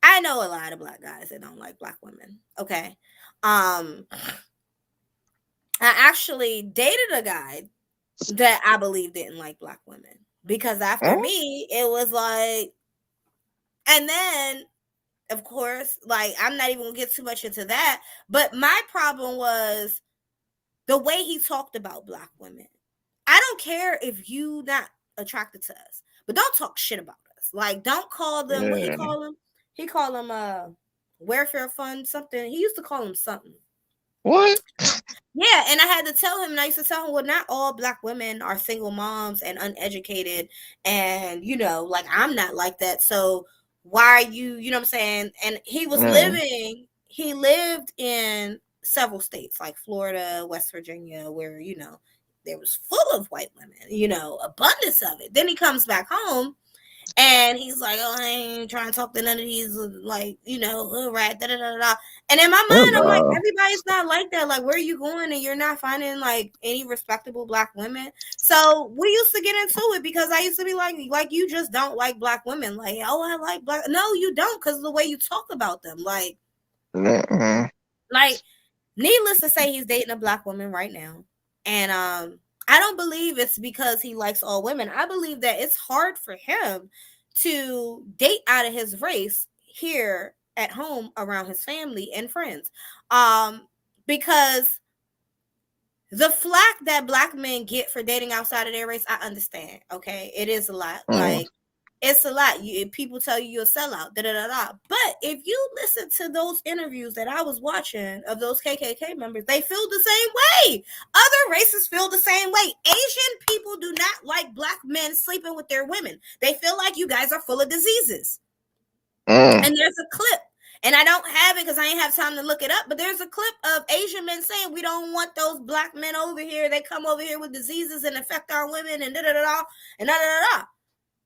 I know a lot of black guys that don't like black women. Okay. I actually dated a guy that I believe didn't like black women, because after me, it was like, and then of course, like, I'm not even gonna get too much into that, but my problem was the way he talked about Black women. I don't care if you not attracted to us, but don't talk shit about us. Like, don't call them, what he call them? He call them welfare fund something. He used to call them something. What? Yeah, and I had to tell him, and I used to tell him, well, not all Black women are single moms and uneducated, and, you know, like, I'm not like that, so why are you, you know what I'm saying? And he was he lived in several states, like Florida, West Virginia, where, you know, there was full of white women, you know, abundance of it. Then he comes back home, and he's like, oh, I ain't trying to talk to none of these, like, you know, right, da da da da. And in my mind, I'm like, everybody's not like that. Like, where are you going? And you're not finding like any respectable Black women. So we used to get into it because I used to be like you just don't like Black women. Like, oh, I like Black. No, you don't, because of the way you talk about them. Like, needless to say, he's dating a Black woman right now, and I don't believe it's because he likes all women. I believe that it's hard for him to date out of his race here at home around his family and friends. Because the flack that Black men get for dating outside of their race, I understand. Okay. It is a lot. Like, it's a lot. People tell you're a sellout, da da da da. But if you listen to those interviews that I was watching of those KKK members, they feel the same way. Other races feel the same way. Asian people do not like Black men sleeping with their women. They feel like you guys are full of diseases. And there's a clip, and I don't have it because I ain't have time to look it up, but there's a clip of Asian men saying, we don't want those Black men over here. They come over here with diseases and affect our women and da da da da and da da da da.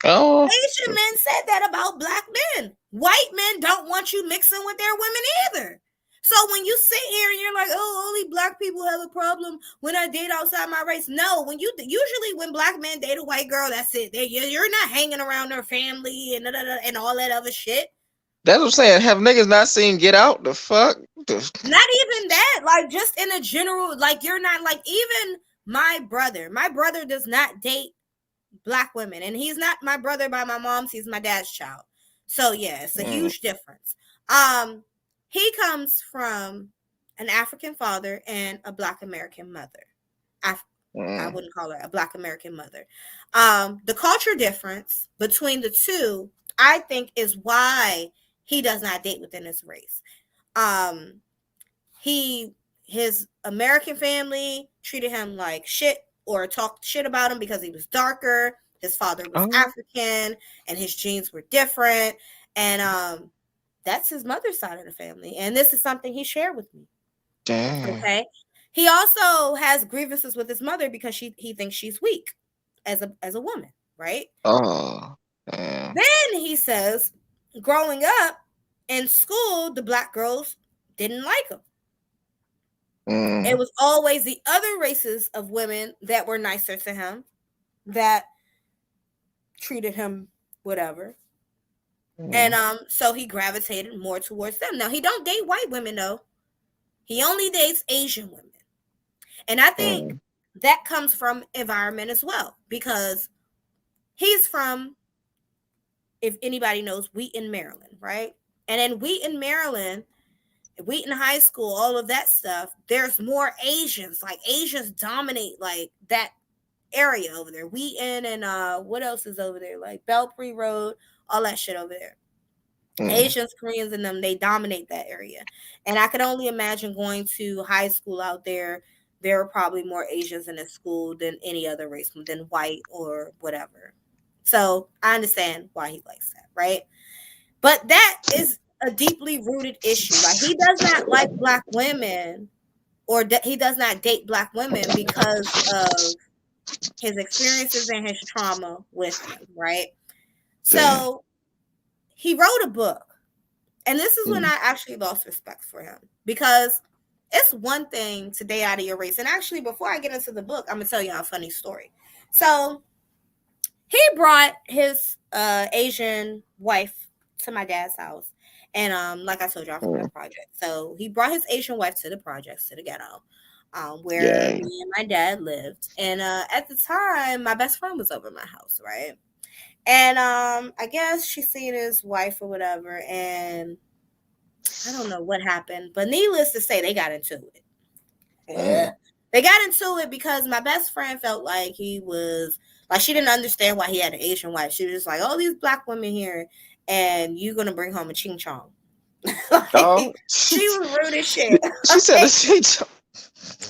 Oh. Asian men said that about Black men. White men don't want you mixing with their women either. So when you sit here and you're like, oh, only Black people have a problem when I date outside my race. No, usually when Black men date a white girl, that's it. You're not hanging around their family and all that other shit. That's what I'm saying. Have niggas not seen Get Out? The fuck? Not even that. Like, just in a general, like, you're not, like, even my brother does not date Black women, and he's not my brother by my mom's, he's my dad's child. So yeah, it's a huge difference. He comes from an African father and a Black American mother. I wouldn't call her a Black American mother. The culture difference between the two, I think, is why he does not date within his race. His American family treated him like shit, or talked shit about him because he was darker. His father was African, and his genes were different. And that's his mother's side of the family. And this is something he shared with me. Damn. Okay. He also has grievances with his mother because he thinks she's weak as a woman, right? Oh. Damn. Then he says, growing up in school, the Black girls didn't like him. It was always the other races of women that were nicer to him, that treated him whatever. And so he gravitated more towards them. Now, he don't date white women, though. He only dates Asian women. And I think that comes from environment as well, because he's from, if anybody knows, Wheaton, Maryland, right? And in Wheaton, Maryland, Wheaton High School, all of that stuff, there's more Asians. Like, Asians dominate, like, that area over there. Wheaton and what else is over there? Like, Belpre Road, all that shit over there. Asians, Koreans, and them, they dominate that area. And I could only imagine going to high school out there, there are probably more Asians in the school than any other race, than white or whatever. So I understand why he likes that, right? But that is a deeply rooted issue. Like, he does not like Black women, or he does not date Black women because of his experiences and his trauma with them, right? So he wrote a book, and this is when I actually lost respect for him, because it's one thing to date out of your race. And actually, before I get into the book, I'm gonna tell you a funny story. So he brought his Asian wife to my dad's house. And like I told you, I'm from the project. So he brought his Asian wife to the projects, to the ghetto, where me and my dad lived. And at the time, my best friend was over at my house, right? And I guess she seen his wife or whatever, and I don't know what happened, but needless to say, they got into it. They got into it because my best friend felt like he was like, she didn't understand why he had an Asian wife. She was just like, oh, these black women here, and you gonna bring home a ching chong. Like, she was rude as shit. She said a ching chong.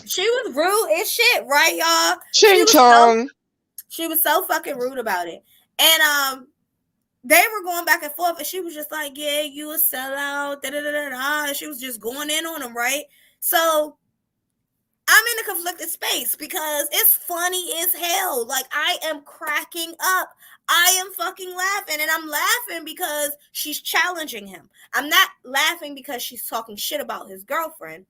She was rude as shit, right, y'all? Ching chong. She was so fucking rude about it. And they were going back and forth, and she was just like, yeah, you a sellout, da-da-da-da-da. And she was just going in on him, right? So I'm in a conflicted space because it's funny as hell. Like, I am cracking up. I am fucking laughing, and I'm laughing because she's challenging him. I'm not laughing because she's talking shit about his girlfriend.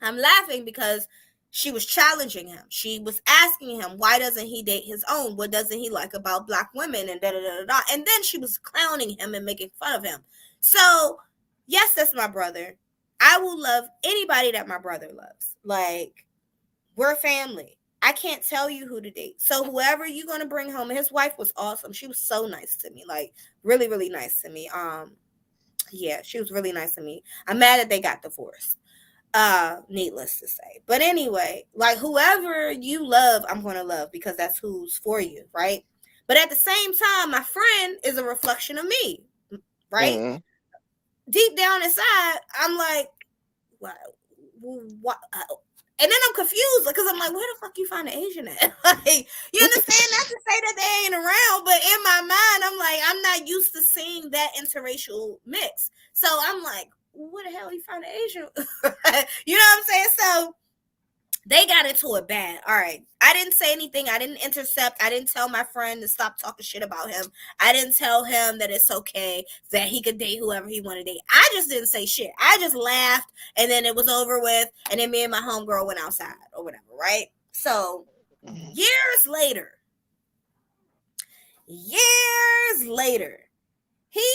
I'm laughing because she was challenging him. She was asking him, why doesn't he date his own? What doesn't he like about black women? And da-da-da-da-da. And then she was clowning him and making fun of him. So, yes, that's my brother. I will love anybody that my brother loves. Like, we're family. I can't tell you who to date. So whoever you're going to bring home, his wife was awesome. She was so nice to me. Like, really, really nice to me. Yeah, she was really nice to me. I'm mad that they got divorced. Needless to say. But anyway, like, whoever you love, I'm going to love because that's who's for you, right? But at the same time, my friend is a reflection of me, right? Mm-hmm. Deep down inside, I'm like, what? And then I'm confused because I'm like, where the fuck you find an Asian at? Like, you understand? Not to say that they ain't around, but in my mind, I'm like, I'm not used to seeing that interracial mix. So I'm like, where the hell you find an Asian? You know what I'm saying? So they got into it bad. All right. I didn't say anything. I didn't intercept. I didn't tell my friend to stop talking shit about him. I didn't tell him that it's okay that he could date whoever he wanted to date. I just didn't say shit. I just laughed, and then it was over with, and then me and my homegirl went outside or whatever, right? So years later, he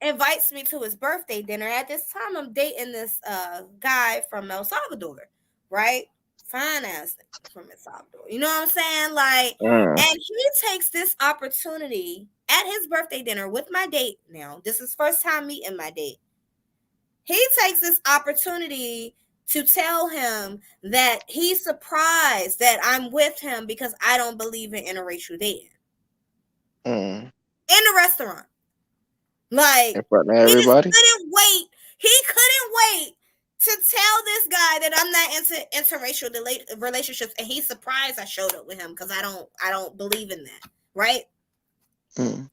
invites me to his birthday dinner. At this time, I'm dating this guy from El Salvador, right? Fine ass from El Salvador. You know what I'm saying? Like, and he takes this opportunity at his birthday dinner with my date now. This is first time meeting my date. He takes this opportunity to tell him that he's surprised that I'm with him because I don't believe in interracial dating. In the restaurant. Like, in front of everybody. He couldn't wait to tell this guy that I'm not into interracial relationships, and he's surprised I showed up with him because I don't believe in that, right? I never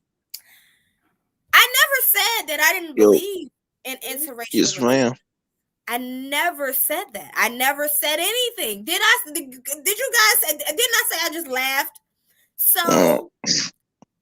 said that I didn't believe in interracial relationships. Ma'am. I never said that. I never said anything. Did you guys? Didn't I say I just laughed? So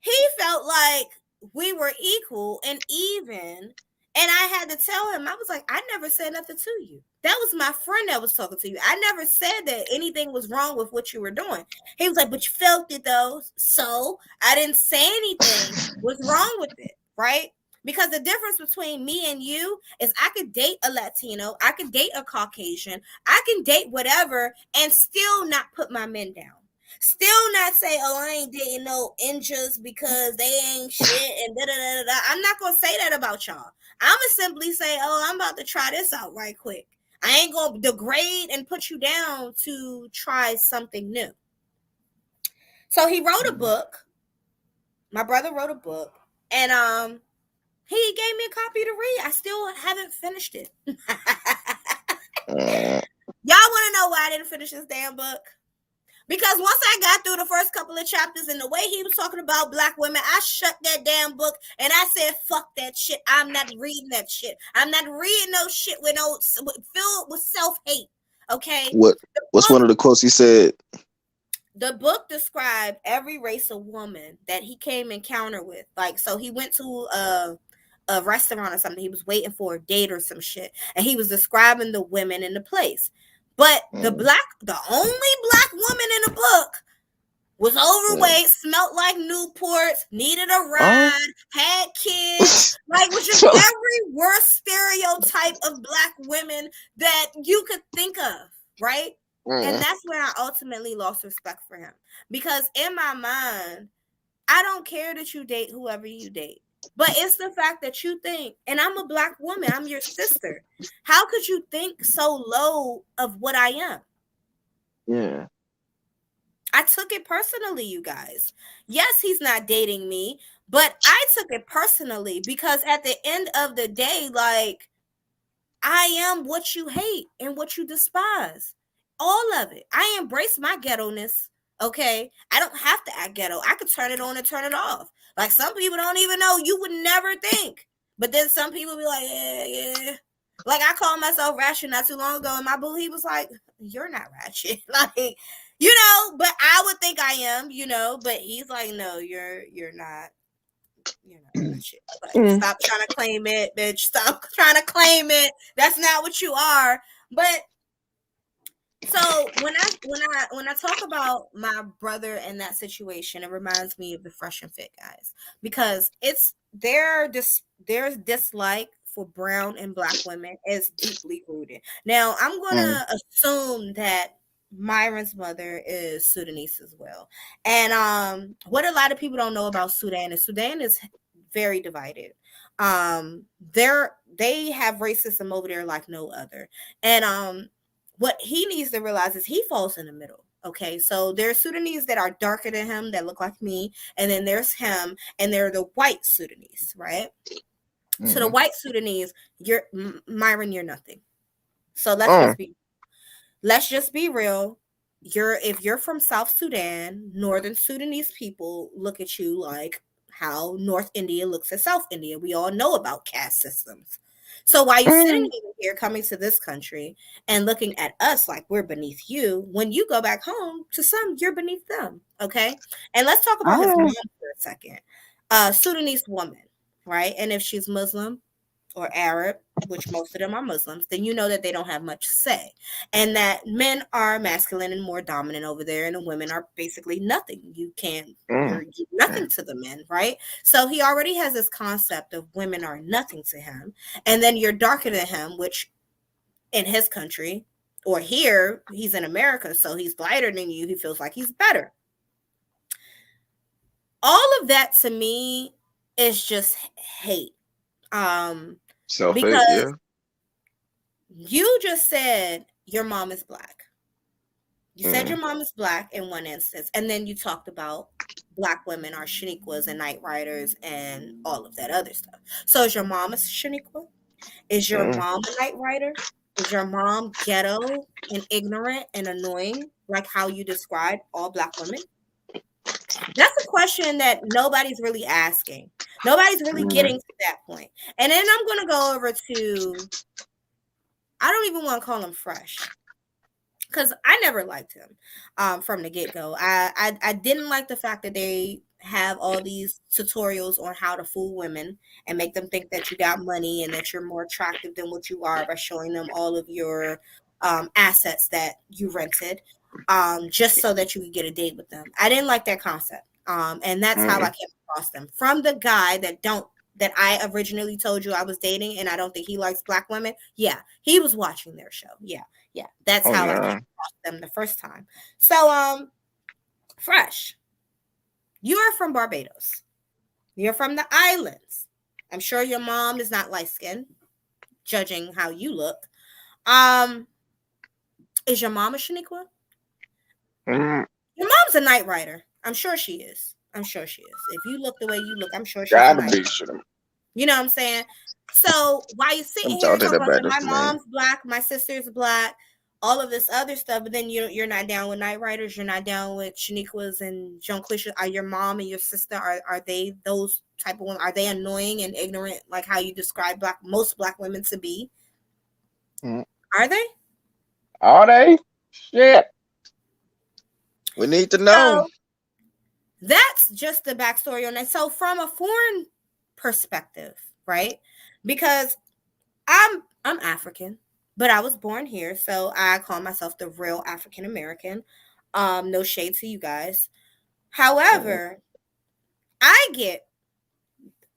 he felt like we were equal and even. And I had to tell him, I was like, I never said nothing to you. That was my friend that was talking to you. I never said that anything was wrong with what you were doing. He was like, but you felt it though. So I didn't say anything was wrong with it, right? Because the difference between me and you is I could date a Latino, I could date a Caucasian, I can date whatever and still not put my men down. Still not say, oh, I ain't dating no injures because they ain't shit and da-da-da-da. I'm not going to say that about y'all. I'm going to simply say, oh, I'm about to try this out right quick. I ain't going to degrade and put you down to try something new. So he wrote a book. My brother wrote a book. And he gave me a copy to read. I still haven't finished it. Y'all want to know why I didn't finish this damn book? Because once I got through the first couple of chapters and the way he was talking about black women, I shut that damn book and I said, fuck that shit. I'm not reading that shit. I'm not reading no shit filled with self-hate. Okay? What's one of the quotes he said? The book described every race of woman that he came encounter with. Like, so he went to a restaurant or something. He was waiting for a date or some shit. And he was describing the women in the place. But the only black woman in the book was overweight, smelled like Newports, needed a ride, had kids, like was just every worst stereotype of black women that you could think of, right? And that's where I ultimately lost respect for him. Because in my mind, I don't care that you date whoever you date. But it's the fact that you think, and I'm a black woman, I'm your sister. How could you think so low of what I am? Yeah. I took it personally, you guys. Yes, he's not dating me, but I took it personally because at the end of the day, like, I am what you hate and what you despise. All of it. I embrace my ghetto-ness. Okay. I don't have to act ghetto. I could turn it on and turn it off. Like some people don't even know. You would never think. But then some people be like, yeah. Like I called myself ratchet not too long ago, and my boo, he was like, you're not ratchet. Like, but I would think I am, but he's like, no, you're not. Ratchet. Like, stop trying to claim it, bitch. Stop trying to claim it. That's not what you are. But so when I talk about my brother and that situation, it reminds me of the Fresh and Fit guys because it's their dislike for brown and black women is deeply rooted. Now I'm gonna assume that Myron's mother is Sudanese as well, and what a lot of people don't know about Sudan is very divided. They have racism over there like no other, and what he needs to realize is he falls in the middle. Okay, so there's Sudanese that are darker than him that look like me, and then there's him, and they're the white Sudanese, right? Mm-hmm. So the white Sudanese, Myron, you're nothing. So let's just be real. If you're from South Sudan, Northern Sudanese people look at you like how North India looks at South India. We all know about caste systems. So while you're sitting here coming to this country and looking at us like we're beneath you, when you go back home, to some, you're beneath them. Okay. And let's talk about his mom for a second. Sudanese woman, right? And if she's Muslim or Arab, which most of them are Muslims, then you know that they don't have much say. And that men are masculine and more dominant over there, and the women are basically nothing. You're nothing to the men, right? So he already has this concept of women are nothing to him. And then you're darker than him, which in his country, or here, he's in America, so he's lighter than you. He feels like he's better. All of that to me is just hate. Because you just said your mom is black. You said your mom is black in one instance, and then you talked about black women are Shaniquas and night riders and all of that other stuff. So is your mom a Shaniqua? Is your mom a night rider? Is your mom ghetto and ignorant and annoying, like how you describe all black women? That's a question that nobody's really asking. Nobody's really getting to that point. And then I'm going to go over to, I don't even want to call him Fresh, because I never liked him from the get-go. I didn't like the fact that they have all these tutorials on how to fool women and make them think that you got money and that you're more attractive than what you are by showing them all of your assets that you rented just so that you could get a date with them. I didn't like that concept. And that's how I came across them. From the guy that I originally told you I was dating, and I don't think he likes black women. Yeah, he was watching their show. Yeah. That's how I came across them the first time. So, Fresh, you are from Barbados. You're from the islands. I'm sure your mom is not light-skinned, judging how you look. Is your mom a Shaniqua? Your mom's a night rider. I'm sure she is. If you look the way you look, I'm sure she's a night rider. You know what I'm saying? So while you're sitting here talking about my mom's black, my sister's black, all of this other stuff, but then you're not down with night riders, you're not down with Shaniquas and Jonquisha. Are your mom and your sister, are they those type of women? Are they annoying and ignorant like how you describe most black women to be? Are they? Are they? Shit. We need to know. So, that's just the backstory on that. So from a foreign perspective, right? Because I'm African, but I was born here, so I call myself the real African American. No shade to you guys. However, I get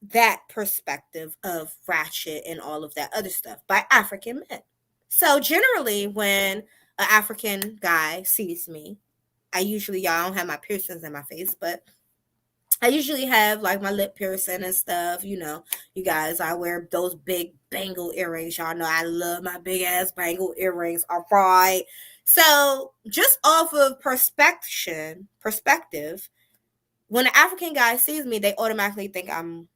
that perspective of ratchet and all of that other stuff by African men. So generally, when an African guy sees me, y'all don't have my piercings in my face, but I usually have like my lip piercing and stuff. You guys, I wear those big bangle earrings. Y'all know I love my big ass bangle earrings. All right. So just off of perspective, when an African guy sees me, they automatically think I'm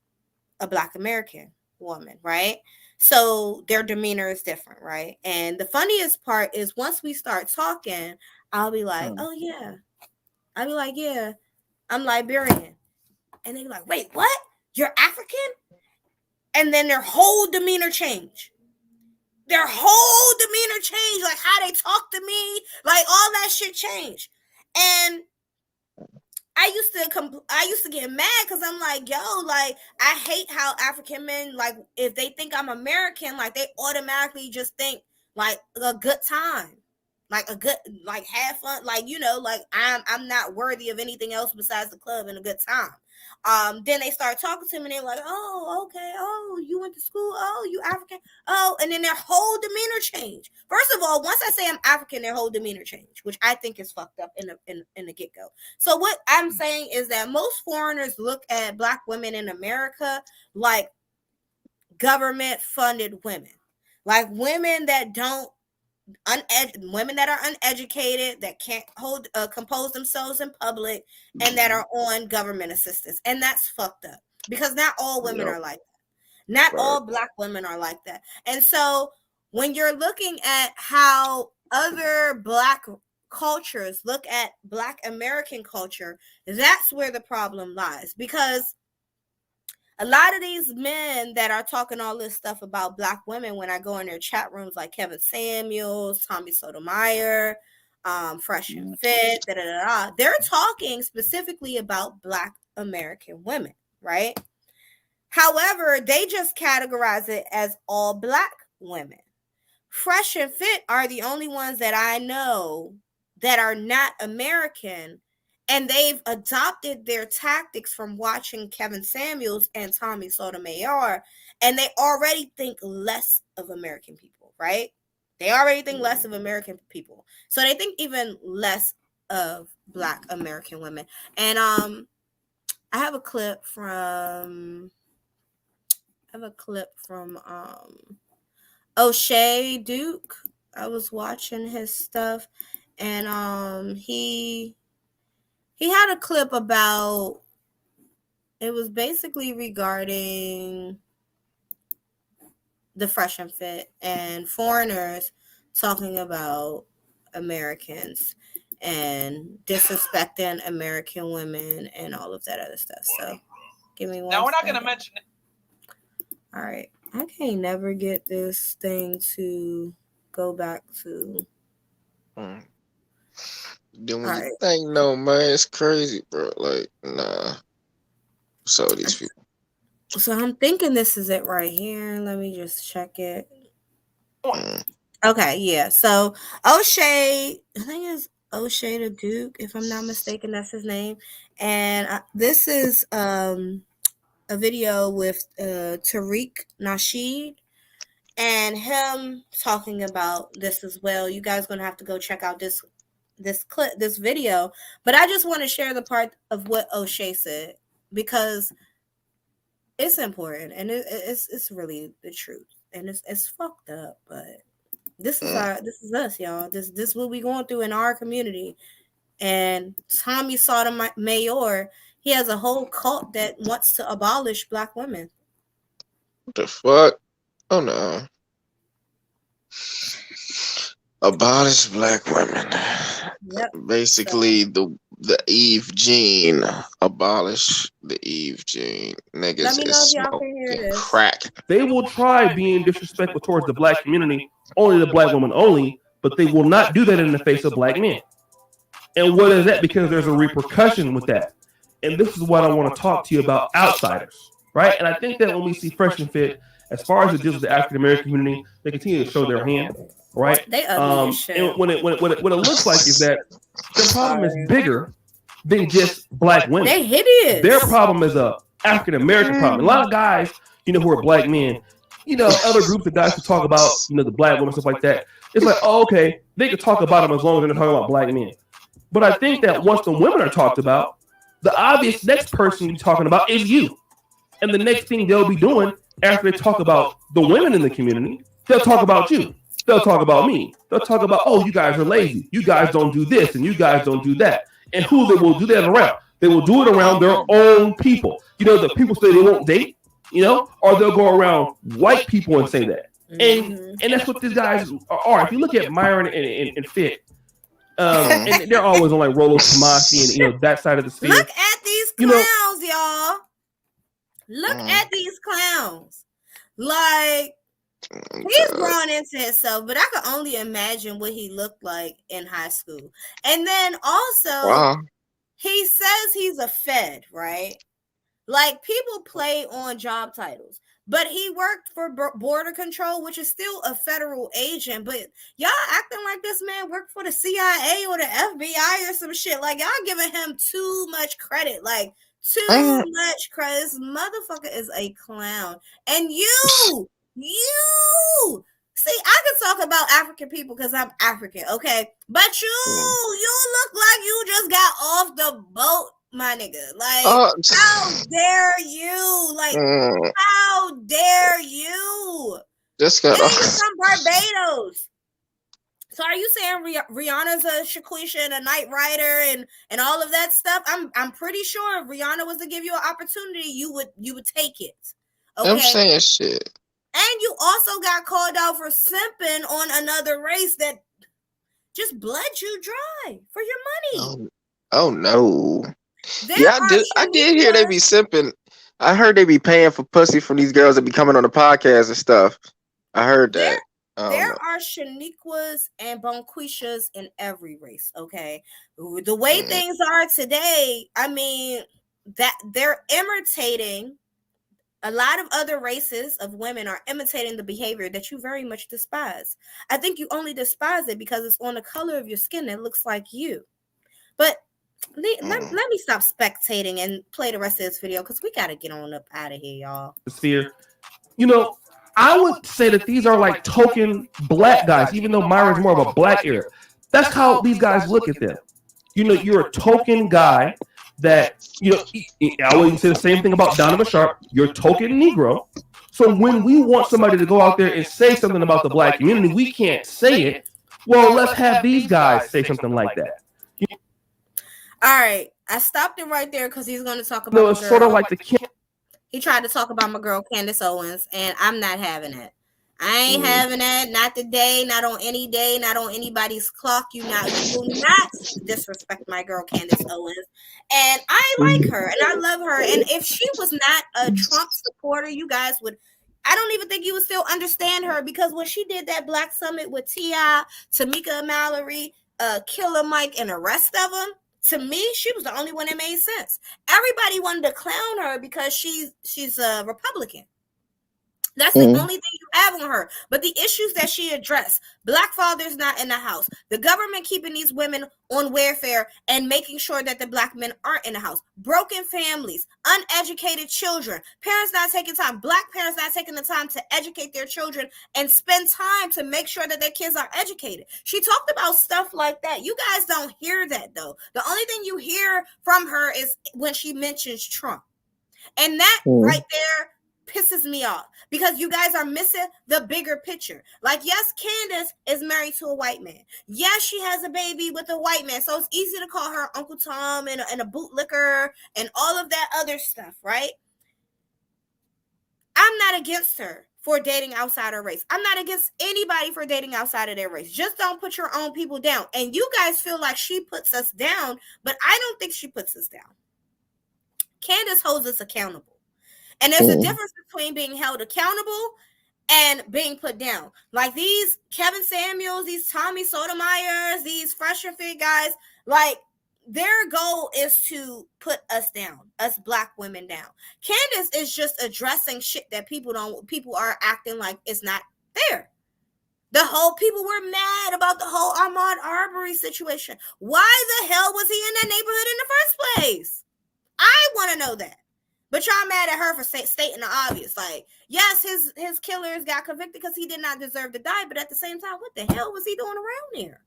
a Black American woman, right? So their demeanor is different, right? And the funniest part is once we start talking, I'll be like, oh yeah. I'll be like, yeah, I'm Liberian. And they be like, wait, what? You're African? And then their whole demeanor change. Their whole demeanor change, like how they talk to me, like all that shit changed. And I used to get mad because I'm like, yo, like I hate how African men, like if they think I'm American, like they automatically just think like a good time, like a good, like have fun, like like I'm not worthy of anything else besides the club and a good time. Then they start talking to me and they're like, oh, okay, oh, you went to school, oh, you African, oh, and then their whole demeanor change. First of all, once I say I'm African, their whole demeanor change, which I think is fucked up in the get-go. So what I'm saying is that most foreigners look at Black women in America like government-funded women, like women that women that are uneducated, that can't compose themselves in public, and that are on government assistance. And that's fucked up because not all women are like that. Not all Black women are like that. And so when you're looking at how other Black cultures look at Black American culture, that's where the problem lies. Because a lot of these men that are talking all this stuff about Black women, when I go in their chat rooms, like Kevin Samuels, Tommy Sotomayor, Fresh and Fit, they're talking specifically about Black American women, right? However, they just categorize it as all Black women. Fresh and Fit are the only ones that I know that are not American, and they've adopted their tactics from watching Kevin Samuels and Tommy Sotomayor, and they already think less of American people, right? They already think less of American people. So they think even less of Black American women. And I have a clip from O'Shea Duke. I was watching his stuff, and he had a clip about, it was basically regarding the Fresh and Fit and foreigners talking about Americans and disrespecting American women and all of that other stuff. So give me one. Now we're not going to mention it. All right. I can't never get this thing to go back to. Then when you think, no, man, it's crazy, bro. Like, nah. So these people. So I'm thinking this is it right here. Let me just check it. Okay, yeah. So O'Shea, I think it's O'Shea the Duke, if I'm not mistaken, that's his name. And this is a video with Tariq Nasheed and him talking about this as well. You guys gonna have to go check out this clip, this video. But I just want to share the part of what O'Shea said because it's important and it's really the truth, and it's fucked up, but this is us, y'all. This is what we going through in our community. And Tommy Sotomayor, he has a whole cult that wants to abolish Black women. What the fuck? Oh no. Abolish Black women. Yep. Basically, the Eve gene. Abolish the Eve gene. Niggas is smoking crack. They will try being disrespectful towards the Black community, only the Black woman only, but they will not do that in the face of Black men. And what is that? Because there's a repercussion with that. And this is what I want to talk to you about, outsiders, right? And I think that when we see Fresh and Fit, as far as it deals with the African American community, they continue to show their hand, right? They ugly shit. And what it looks like is that their problem is bigger than just Black women. They hideous. Their problem is a African American problem. A lot of guys, who are Black men, other groups of guys who talk about, the Black women, stuff like that. It's like, oh, okay, they can talk about them as long as they're not talking about Black men. But I think that once the women are talked about, the obvious next person you're talking about is you. And the next thing they'll be doing after they talk about the women in the community, they'll talk about you. they'll talk about me. They'll talk about, oh, you guys are lazy. You guys don't do this and you guys don't do that. And who they will do that around? They will do it around their own people. You know, the people say they won't date, you know, or they'll go around white people and say that. And that's what these guys are. If you look at Myron and Fit, and they're always on like Rolo Tomasi and, you know, that side of the sphere. Look at these clowns, y'all. Look at these clowns. Like, he's grown into himself, but I could only imagine what he looked like in high school. And then also, he says he's a Fed, right? Like, people play on job titles, but he worked for border control, which is still a federal agent. But y'all acting like this man worked for the CIA or the FBI or some shit. Like, y'all giving him too much credit. Like, too much credit. This motherfucker is a clown. And you see, I can talk about African people because I'm African, okay? But you look like you just got off the boat, my nigga. Like, how dare you? Like, how dare you? Just got off. He's from Barbados. So are you saying Rihanna's a Shaquisha and a Knight Rider and all of that stuff? I'm pretty sure if Rihanna was to give you an opportunity, you would take it. Okay. I'm saying shit. And you also got called out for simping on another race that just bled you dry for your money. Oh no. I did hear they be simping. I heard they be paying for pussy from these girls that be coming on the podcast and stuff. I heard that. There are Shaniquas and Bonquishas in every race, okay? The way things are today, I mean, that they're imitating. A lot of other races of women are imitating the behavior that you very much despise. I think you only despise it because it's on the color of your skin that looks like you. But let me stop spectating and play the rest of this video because we got to get on up out of here, y'all. Sphere. You know, I would say that these are like token black guys, even though Myron's more of a black era. That's how these guys look at them. You know, you're a token guy that, you know, I always say the same thing about Donovan Sharp. You're a token Negro. So when we want somebody to go out there and say something about the black community, we can't say it. Well, let's have these guys say something like that. All right. I stopped him right there because he's going to talk about No, it's sort of like he tried to talk about my girl, Candace Owens, and I'm not having it. I ain't having that. Not today, not on any day, not on anybody's clock. You will not disrespect my girl, Candace Owens. And I like her and I love her. And if she was not a Trump supporter, you guys would, I don't even think you would still understand her, because when she did that Black Summit with T.I., Tamika Mallory, Killer Mike, and the rest of them, to me, she was the only one that made sense. Everybody wanted to clown her because she's a Republican. That's the only thing you have on her. But the issues that she addressed, Black fathers not in the house, the government keeping these women on welfare and making sure that the Black men aren't in the house, broken families, uneducated children, parents not taking time, Black parents not taking the time to educate their children and spend time to make sure that their kids are educated. She talked about stuff like that. You guys don't hear that, though. The only thing you hear from her is when she mentions Trump. And that right there pisses me off, because you guys are missing the bigger picture. Like, yes, Candace is married to a white man. Yes, she has a baby with a white man. So it's easy to call her Uncle Tom and a bootlicker and all of that other stuff, right? I'm not against her for dating outside her race. I'm not against anybody for dating outside of their race. Just don't put your own people down. And you guys feel like she puts us down, but I don't think she puts us down. Candace holds us accountable. And there's a difference between being held accountable and being put down. Like these Kevin Samuels, these Tommy Sotomayers, these Fresh and Fit guys, like their goal is to put us down, us Black women down. Candace is just addressing shit that people are acting like it's not there. The whole people were mad about the whole Ahmaud Arbery situation. Why the hell was he in that neighborhood in the first place? I want to know that. But y'all mad at her for stating the obvious. Like, yes, his killers got convicted because he did not deserve to die. But at the same time, what the hell was he doing around there?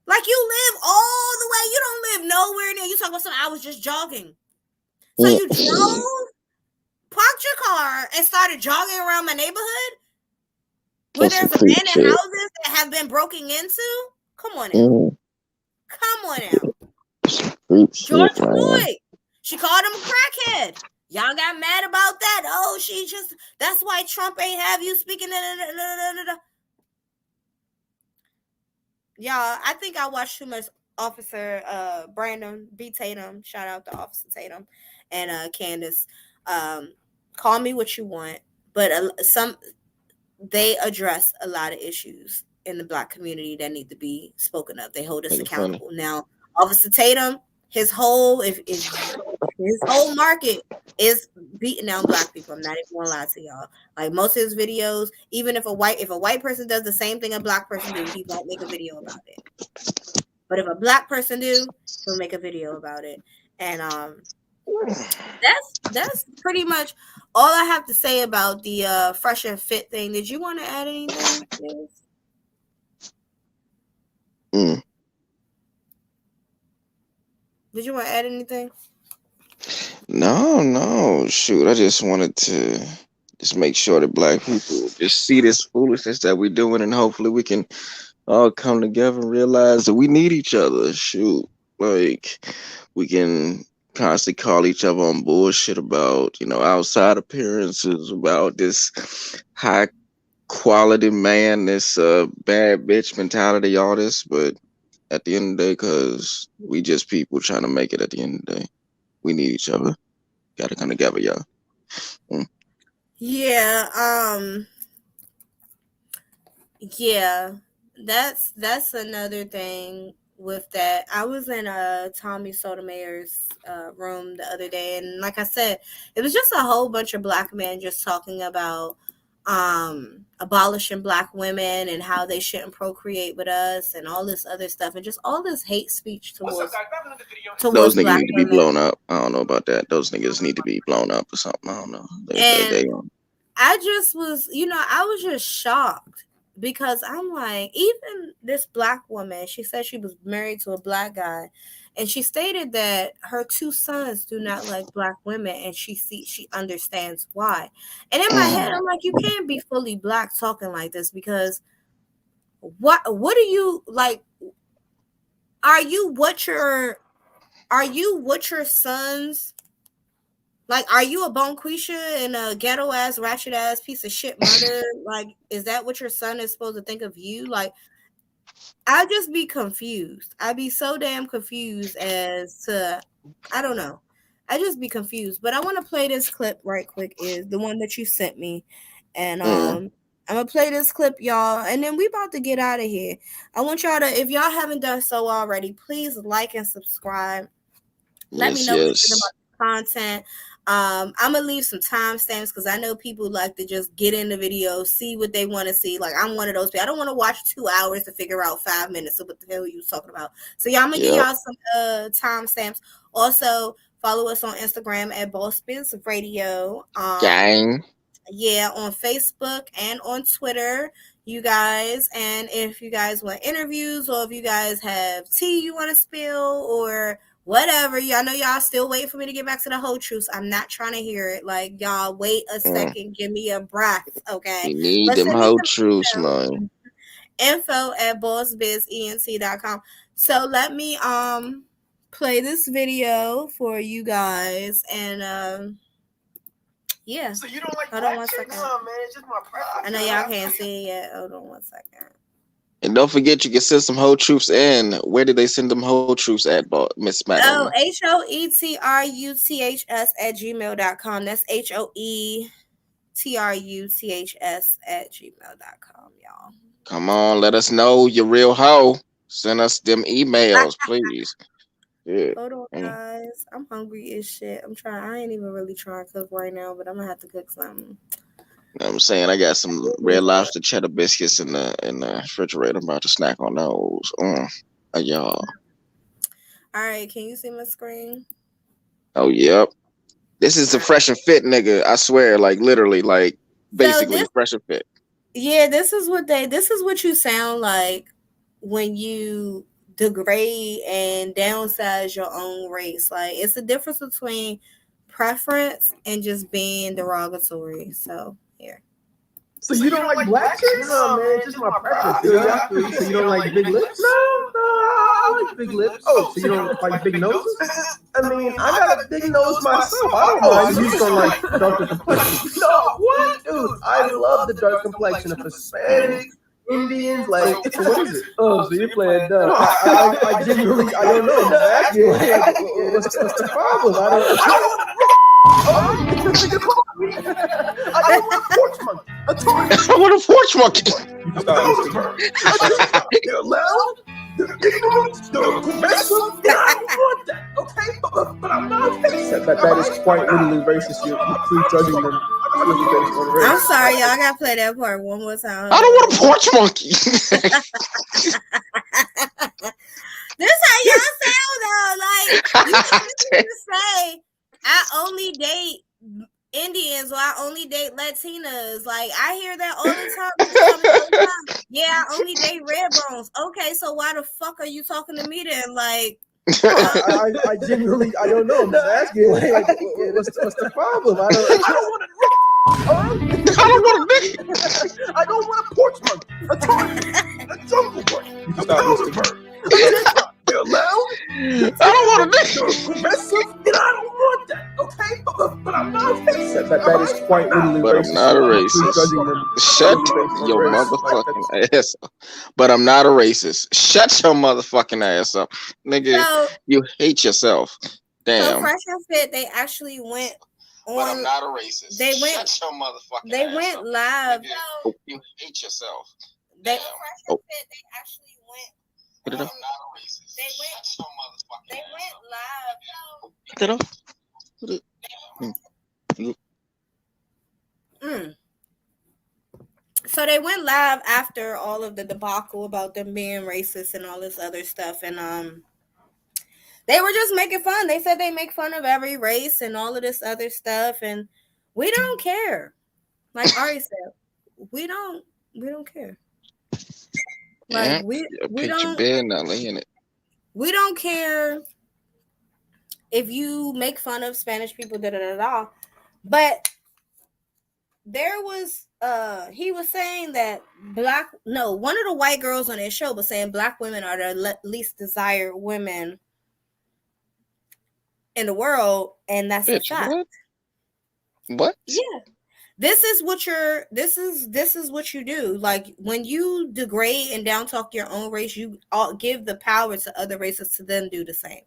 Like, you live all the way. You don't live nowhere near. You talking about something, I was just jogging. So you drove, parked your car, and started jogging around my neighborhood? Where That's some there's creep abandoned shit. houses that have been broken into? Come on now. Mm, Come on now. creep George shit, man. Floyd. She called him a crackhead. Y'all got mad about that. Oh, that's why Trump ain't have you speaking. Y'all, I think I watched too much Officer Brandon B. Tatum. Shout out to Officer Tatum and Candace. Call me what you want, but they address a lot of issues in the Black community that need to be spoken of. They hold us accountable. Now, Officer Tatum, his whole market is beating down Black people. I'm not even gonna lie to y'all. Like most of his videos, even if a white person does the same thing a Black person do, he won't make a video about it. But if a Black person do, he'll make a video about it. And that's pretty much all I have to say about the fresh and fit thing. Did you want to add anything? Did you want to add anything? No. Shoot, I just wanted to just make sure that Black people just see this foolishness that we're doing, and hopefully we can all come together and realize that we need each other. Shoot, like we can constantly call each other on bullshit about, outside appearances, about this high quality man, this bad bitch mentality, all this, but at the end of the day, because we just people trying to make it at the end of the day. We need each other. Gotta come together, y'all. Yeah, yeah, that's another thing with that. I was in Tommy Sotomayor's room the other day, and like I said, it was just a whole bunch of Black men just talking about abolishing Black women and how they shouldn't procreate with us and all this other stuff, and just all this hate speech towards those niggas Black need to women. be blown up. I don't know about that. Those niggas need to be blown up or something. I don't know. I just was, I was just shocked because I'm like, even this Black woman, she said she was married to a Black guy, and she stated that her 2 sons do not like Black women, and she understands why. And in my head, I'm like, you can't be fully Black talking like this, because what do you like? Are you what your sons? Like, are you a bonquisha and a ghetto ass, ratchet ass piece of shit mother? Like, is that what your son is supposed to think of you? Like, I'd just be confused. I'd be so damn confused as to, I don't know. I'd just be confused. But I want to play this clip right quick, is the one that you sent me. And I'm going to play this clip, y'all. And then we about to get out of here. I want y'all to, if y'all haven't done so already, please like and subscribe. Let me know what you think about the content. I'm gonna leave some timestamps because I know people like to just get in the video, see what they want to see. Like, I'm one of those people. I don't want to watch 2 hours to figure out 5 minutes of what the hell you was talking about. So y'all, I'm gonna give y'all some timestamps. Also, follow us on Instagram at Boss Biz Radio. Gang. Yeah, on Facebook and on Twitter, you guys. And if you guys want interviews, or if you guys have tea you want to spill, or whatever, y'all know y'all still waiting for me to get back to the whole truth. I'm not trying to hear it. Like, y'all wait a second, give me a breath, okay? You need them whole truths, man. Info at bossbizent.com. So let me play this video for you guys, and yeah. So you don't like hold on one second. Man, it's just my preference. I know y'all can't see it yet. Hold on one second. And don't forget, you can send some whole truths in. Where did they send them whole truths at, Miss Madam? HOETRUTHS@gmail.com. That's HOETRUTHS@gmail.com, y'all. Come on, let us know you're real hoe. Send us them emails, please. Yeah. Hold on, guys. I'm hungry as shit. I ain't even really trying to cook right now, but I'm gonna have to cook something. You know what I'm saying? I got some Red Lobster cheddar biscuits in the refrigerator. I'm about to snack on those. Y'all. All right, can you see my screen? Oh, yep. This is the fresh and fit nigga. I swear, like literally, like basically fresh and fit. Yeah, this is what you sound like when you degrade and downsize your own race. Like, it's the difference between preference and just being derogatory. So here. So you don't like black chicks? No, man, it's just my preference. So you don't like big lips? No, I like big lips. Oh, so you don't like big noses? I mean, I got a big nose myself. I don't mind. You just don't like darker complexion. No, what? Dude, I love the dark complexion of Hispanic, Indians, like, what is it? Oh, so you're playing dumb. I genuinely, I don't know. I'm asking, like, what's the problem? I don't I want a porch monkey. I want a porch monkey. They're loud, they're ignorant, they're aggressive. I don't want that, okay? But I'm not racist. That is quite literally racist. You're prejudging them. I'm sorry, y'all. I gotta play that part one more time. I don't want a porch monkey. This how y'all sound though. Like you can say, I only date Indians or I only date Latinas. Like I hear that all the time. Yeah, I only date red bones. Okay, so why the fuck are you talking to me then? Like I genuinely, I don't know. I'm just asking, like what's the problem? I don't want to. I don't want a porch monkey. A jungle monkey. They're loud. I don't want a nigga. Aggressive, and I don't want that. Okay, but I'm not a racist. That is quite literally but racist. I'm not a racist. Shut your motherfucking ass up. But I'm not a racist. Shut your motherfucking ass up, nigga. So, you hate yourself. Damn. So Fresh and Fit, they actually went on. But I'm not a racist. They went. Shut your motherfucking they ass went up. live. Nigga, you hate yourself. They Fresh and Fit, they actually went. Put it up. They went live. Put it up. So they went live after all of the debacle about them being racist and all this other stuff, and they were just making fun. They said they make fun of every race and all of this other stuff, and we don't care. Like Ari said, we don't care. Like we don't. We don't care if you make fun of Spanish people, But there was he was saying that one of the white girls on his show was saying black women are the least desired women in the world, and that's a fact. What? Yeah. This is what you do. Like when you degrade and down talk your own race, you give the power to other races to then do the same.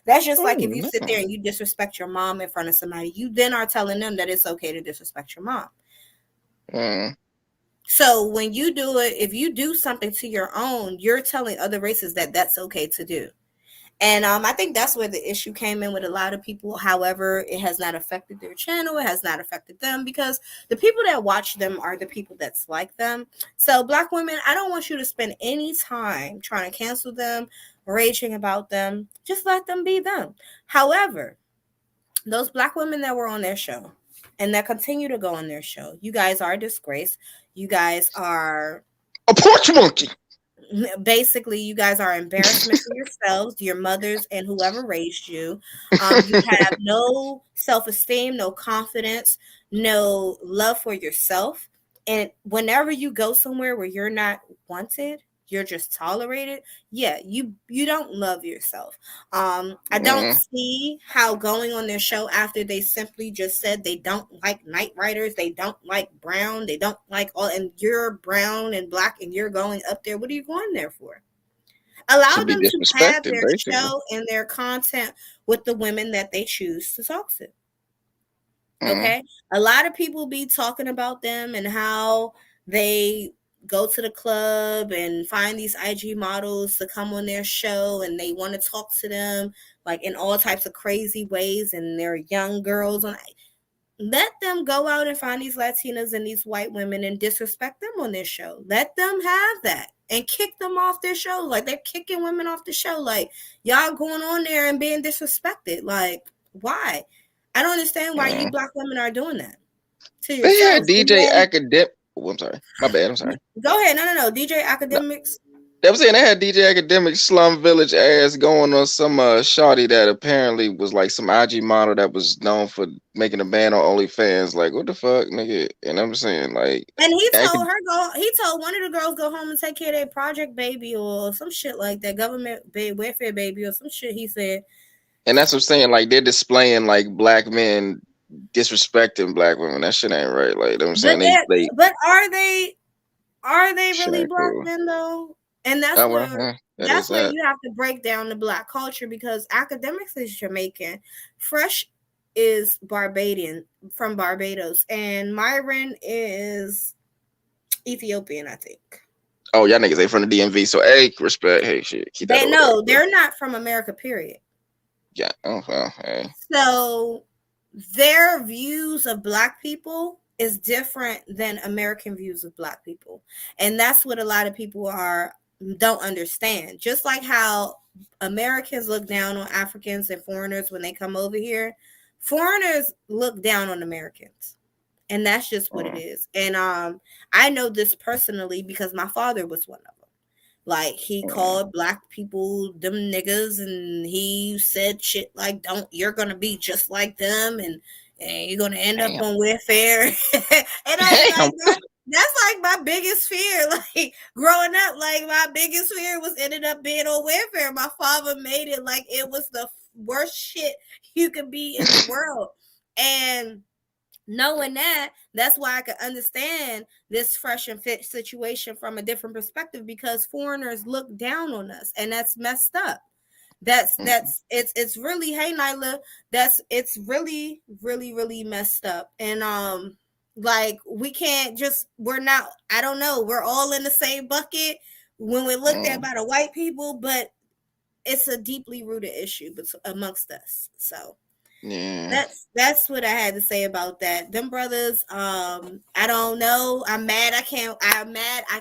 That's just like if you sit there and you disrespect your mom in front of somebody, you then are telling them that it's okay to disrespect your mom. So when you do it, if you do something to your own, you're telling other races that that's okay to do. And I think that's where the issue came in with a lot of people. However, it has not affected their channel. It has not affected them because the people that watch them are the people that's like them. So black women, I don't want you to spend any time trying to cancel them, raging about them. Just let them be them. However, those black women that were on their show and that continue to go on their show, you guys are a disgrace. You guys are a porch monkey. Basically, you guys are embarrassment for yourselves, your mothers, and whoever raised you. You have no self-esteem, no confidence, no love for yourself. And whenever you go somewhere where you're not wanted, you're just tolerated. Yeah, you don't love yourself. I don't see how going on their show after they simply just said they don't like night riders, they don't like brown, they don't like all, and you're brown and black and you're going up there. What are you going there for? Allow them to have their show and their content with the women that they choose to talk to. Okay? A lot of people be talking about them and how they go to the club and find these IG models to come on their show and they want to talk to them like in all types of crazy ways, and they're young girls. Let them go out and find these Latinas and these white women and disrespect them on their show. Let them have that and kick them off their show. Like they're kicking women off the show. Like y'all going on there and being disrespected. Like why? I don't understand why you black women are doing that to yourselves. They had DJ Academic. Oh, I'm sorry. My bad. I'm sorry. Go ahead. No. DJ Academics. I'm saying they had DJ Academic Slum Village ass going on some shawty that apparently was like some IG model that was known for making a band on OnlyFans. Like, what the fuck, nigga? And I'm saying, like, and he told one of the girls go home and take care of their project baby or some shit like that, government welfare baby or some shit. He said, and that's what I'm saying. Like, they're displaying like black men disrespecting black women. That shit ain't right. Like, I'm saying but are they really black cool. men though? And that's where you have to break down the black culture, because Academics is Jamaican, Fresh is Barbadian from Barbados, and Myron is Ethiopian, I think. Oh, y'all niggas ain't from the DMV, so hey, respect. Hey, shit. They're not from America, period. Yeah. Oh well. Hey. So their views of black people is different than American views of black people, and that's what a lot of people don't understand. Just like how Americans look down on Africans and foreigners when they come over here, foreigners look down on Americans, and that's just what it is. And I know this personally because my father was one of them. Like, he called black people them niggas, and he said shit like, you're gonna be just like them, and you're gonna end up on welfare. And I was like, that's like my biggest fear. Like, growing up, like, my biggest fear was ended up being on welfare. My father made it like it was the worst shit you could be in the world. And knowing that's why I could understand this Fresh and Fit situation from a different perspective, because foreigners look down on us, and that's messed up. It's really, hey Nyla, it's really, really, really messed up. And like, we can't just, I don't know, we're all in the same bucket when we're looked at by the white people, but it's a deeply rooted issue amongst us. So yeah, that's what I had to say about that. Them brothers, I don't know. I'm mad I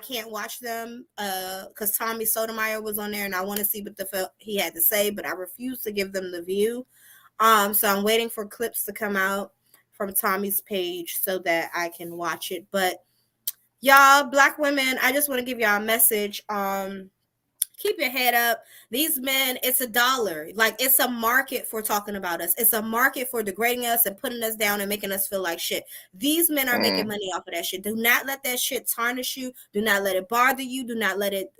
can't watch them because Tommy Sotomayor was on there, and I want to see what he had to say, but I refuse to give them the view. So I'm waiting for clips to come out from Tommy's page so that I can watch it. But y'all, black women, I just want to give y'all a message. Keep your head up. These men, it's $1. Like, it's a market for talking about us. It's a market for degrading us and putting us down and making us feel like shit. These men are making money off of that shit. Do not let that shit tarnish you. Do not let it bother you. Do not let it,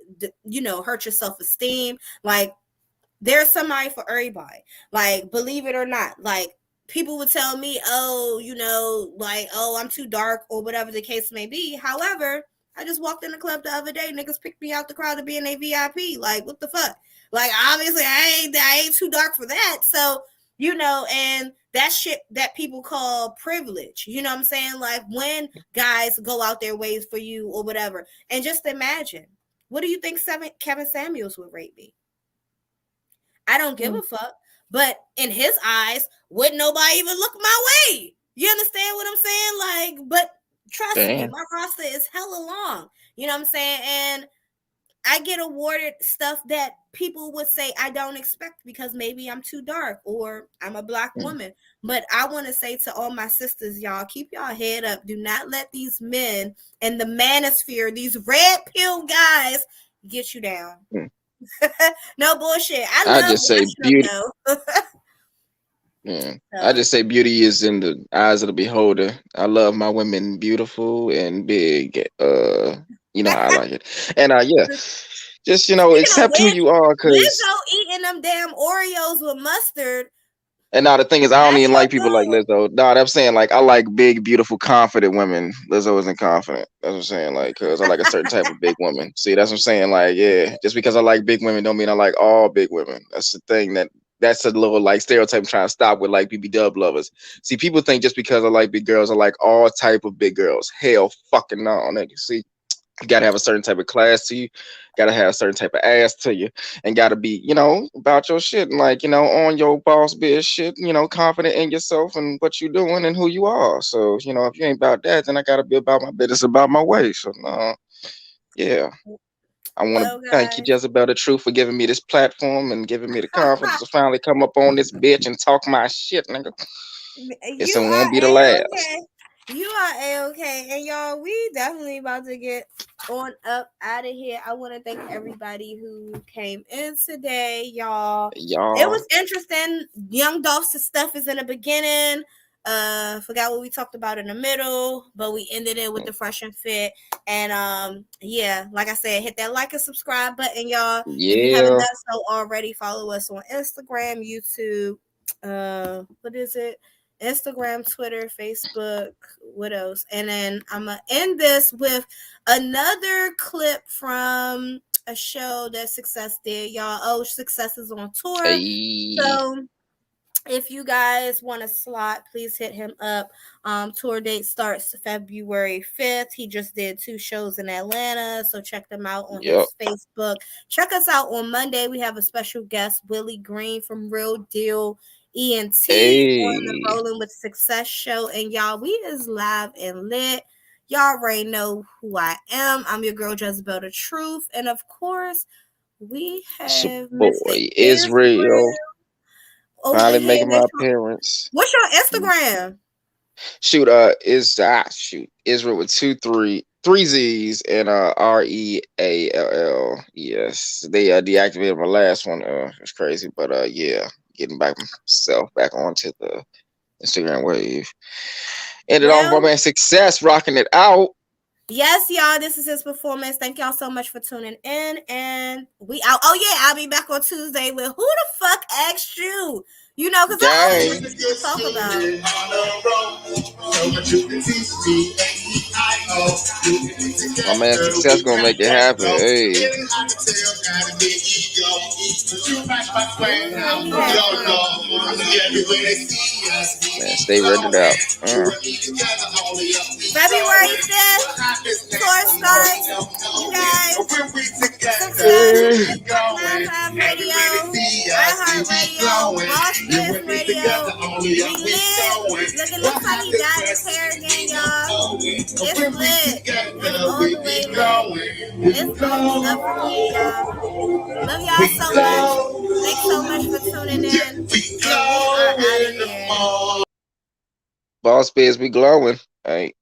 hurt your self-esteem. Like, there's somebody for everybody. Like, believe it or not. Like, people would tell me, I'm too dark or whatever the case may be. However, I just walked in the club the other day. Niggas picked me out the crowd to be in a VIP. Like, what the fuck? Like, obviously, I ain't too dark for that. So, and that shit that people call privilege. You know what I'm saying? Like, when guys go out their ways for you or whatever. And just imagine, what do you think Kevin Samuels would rate me? I don't give a fuck. But in his eyes, wouldn't nobody even look my way? You understand what I'm saying? Like, but trust me, my roster is hella long. You know what I'm saying? And I get awarded stuff that people would say I don't expect because maybe I'm too dark or I'm a black woman. But I want to say to all my sisters, y'all, keep y'all head up. Do not let these men and the manosphere, these red pill guys, get you down. No bullshit. I just say beauty. Yeah, I just say beauty is in the eyes of the beholder. I love my women beautiful and big. You know how I like it. And just accept who you are. Cause Lizzo eating them damn Oreos with mustard. And now the thing is, I don't even like people like Lizzo. No, I'm saying, like, I like big, beautiful, confident women. Lizzo isn't confident. That's what I'm saying. Like, because I like a certain type of big woman. See, that's what I'm saying. Like, yeah, just because I like big women don't mean I like all big women. That's the thing that's a little like stereotype I'm trying to stop with, like BB dub lovers. See, people think just because I like big girls, I like all type of big girls. Hell fucking no, nigga. See, you gotta have a certain type of class to you, gotta have a certain type of ass to you, and gotta be, about your shit and like, on your boss bitch shit, confident in yourself and what you're doing and who you are. So, if you ain't about that, then I gotta be about my business, about my way. So yeah. I want to thank you, Jezebel the Truth, for giving me this platform and giving me the confidence to finally come up on this bitch and talk my shit, nigga. This won't be the last. You are A-okay. And y'all, we definitely about to get on up out of here. I want to thank everybody who came in today, y'all. It was interesting. Young Dolph's stuff is in the beginning. Forgot what we talked about in the middle, but we ended it with the fresh and fit. And yeah, like I said, hit that like and subscribe button, y'all. Yeah. If you haven't done so already, follow us on Instagram, YouTube. What is it? Instagram, Twitter, Facebook, what else? And then I'm going to end this with another clip from a show that Success did, y'all. Oh, Success is on tour. Hey. So if you guys want a slot, please hit him up. Tour date starts February 5th. He just did 2 shows in Atlanta, so check them out on his Facebook. Check us out on Monday. We have a special guest, Willie Green from Real Deal ENT on the Rolling with Success show. And y'all, we is live and lit. Y'all already know who I am. I'm your girl, Jezebel the Truth. And of course, we have boy Israel. Finally making my appearance. What's your Instagram? Shoot, Israel with 3 Z's and REALL. Yes, they deactivated my last one. It's crazy, but yeah, getting myself back onto the Instagram wave. Ended off my man Success rocking it out. Yes, y'all, this is his performance. Thank y'all so much for tuning in, and we out. Oh yeah, I'll be back on Tuesday with Who the Fuck Asked You? You know, because I always talk about. My man Success gonna make it happen. Hey. Man, stay rendered out. February 5th, tour starts. You guys, Success, Live Radio, iHeartRadio, Boss Biz Radio. We lit. Looks like he got his hair again, y'all. It's lit. It's all the way lit. It's going up from here, y'all. Love y'all so much. Thanks so much for tuning in. And we are out of here. Boss Biz be glowing. Hey.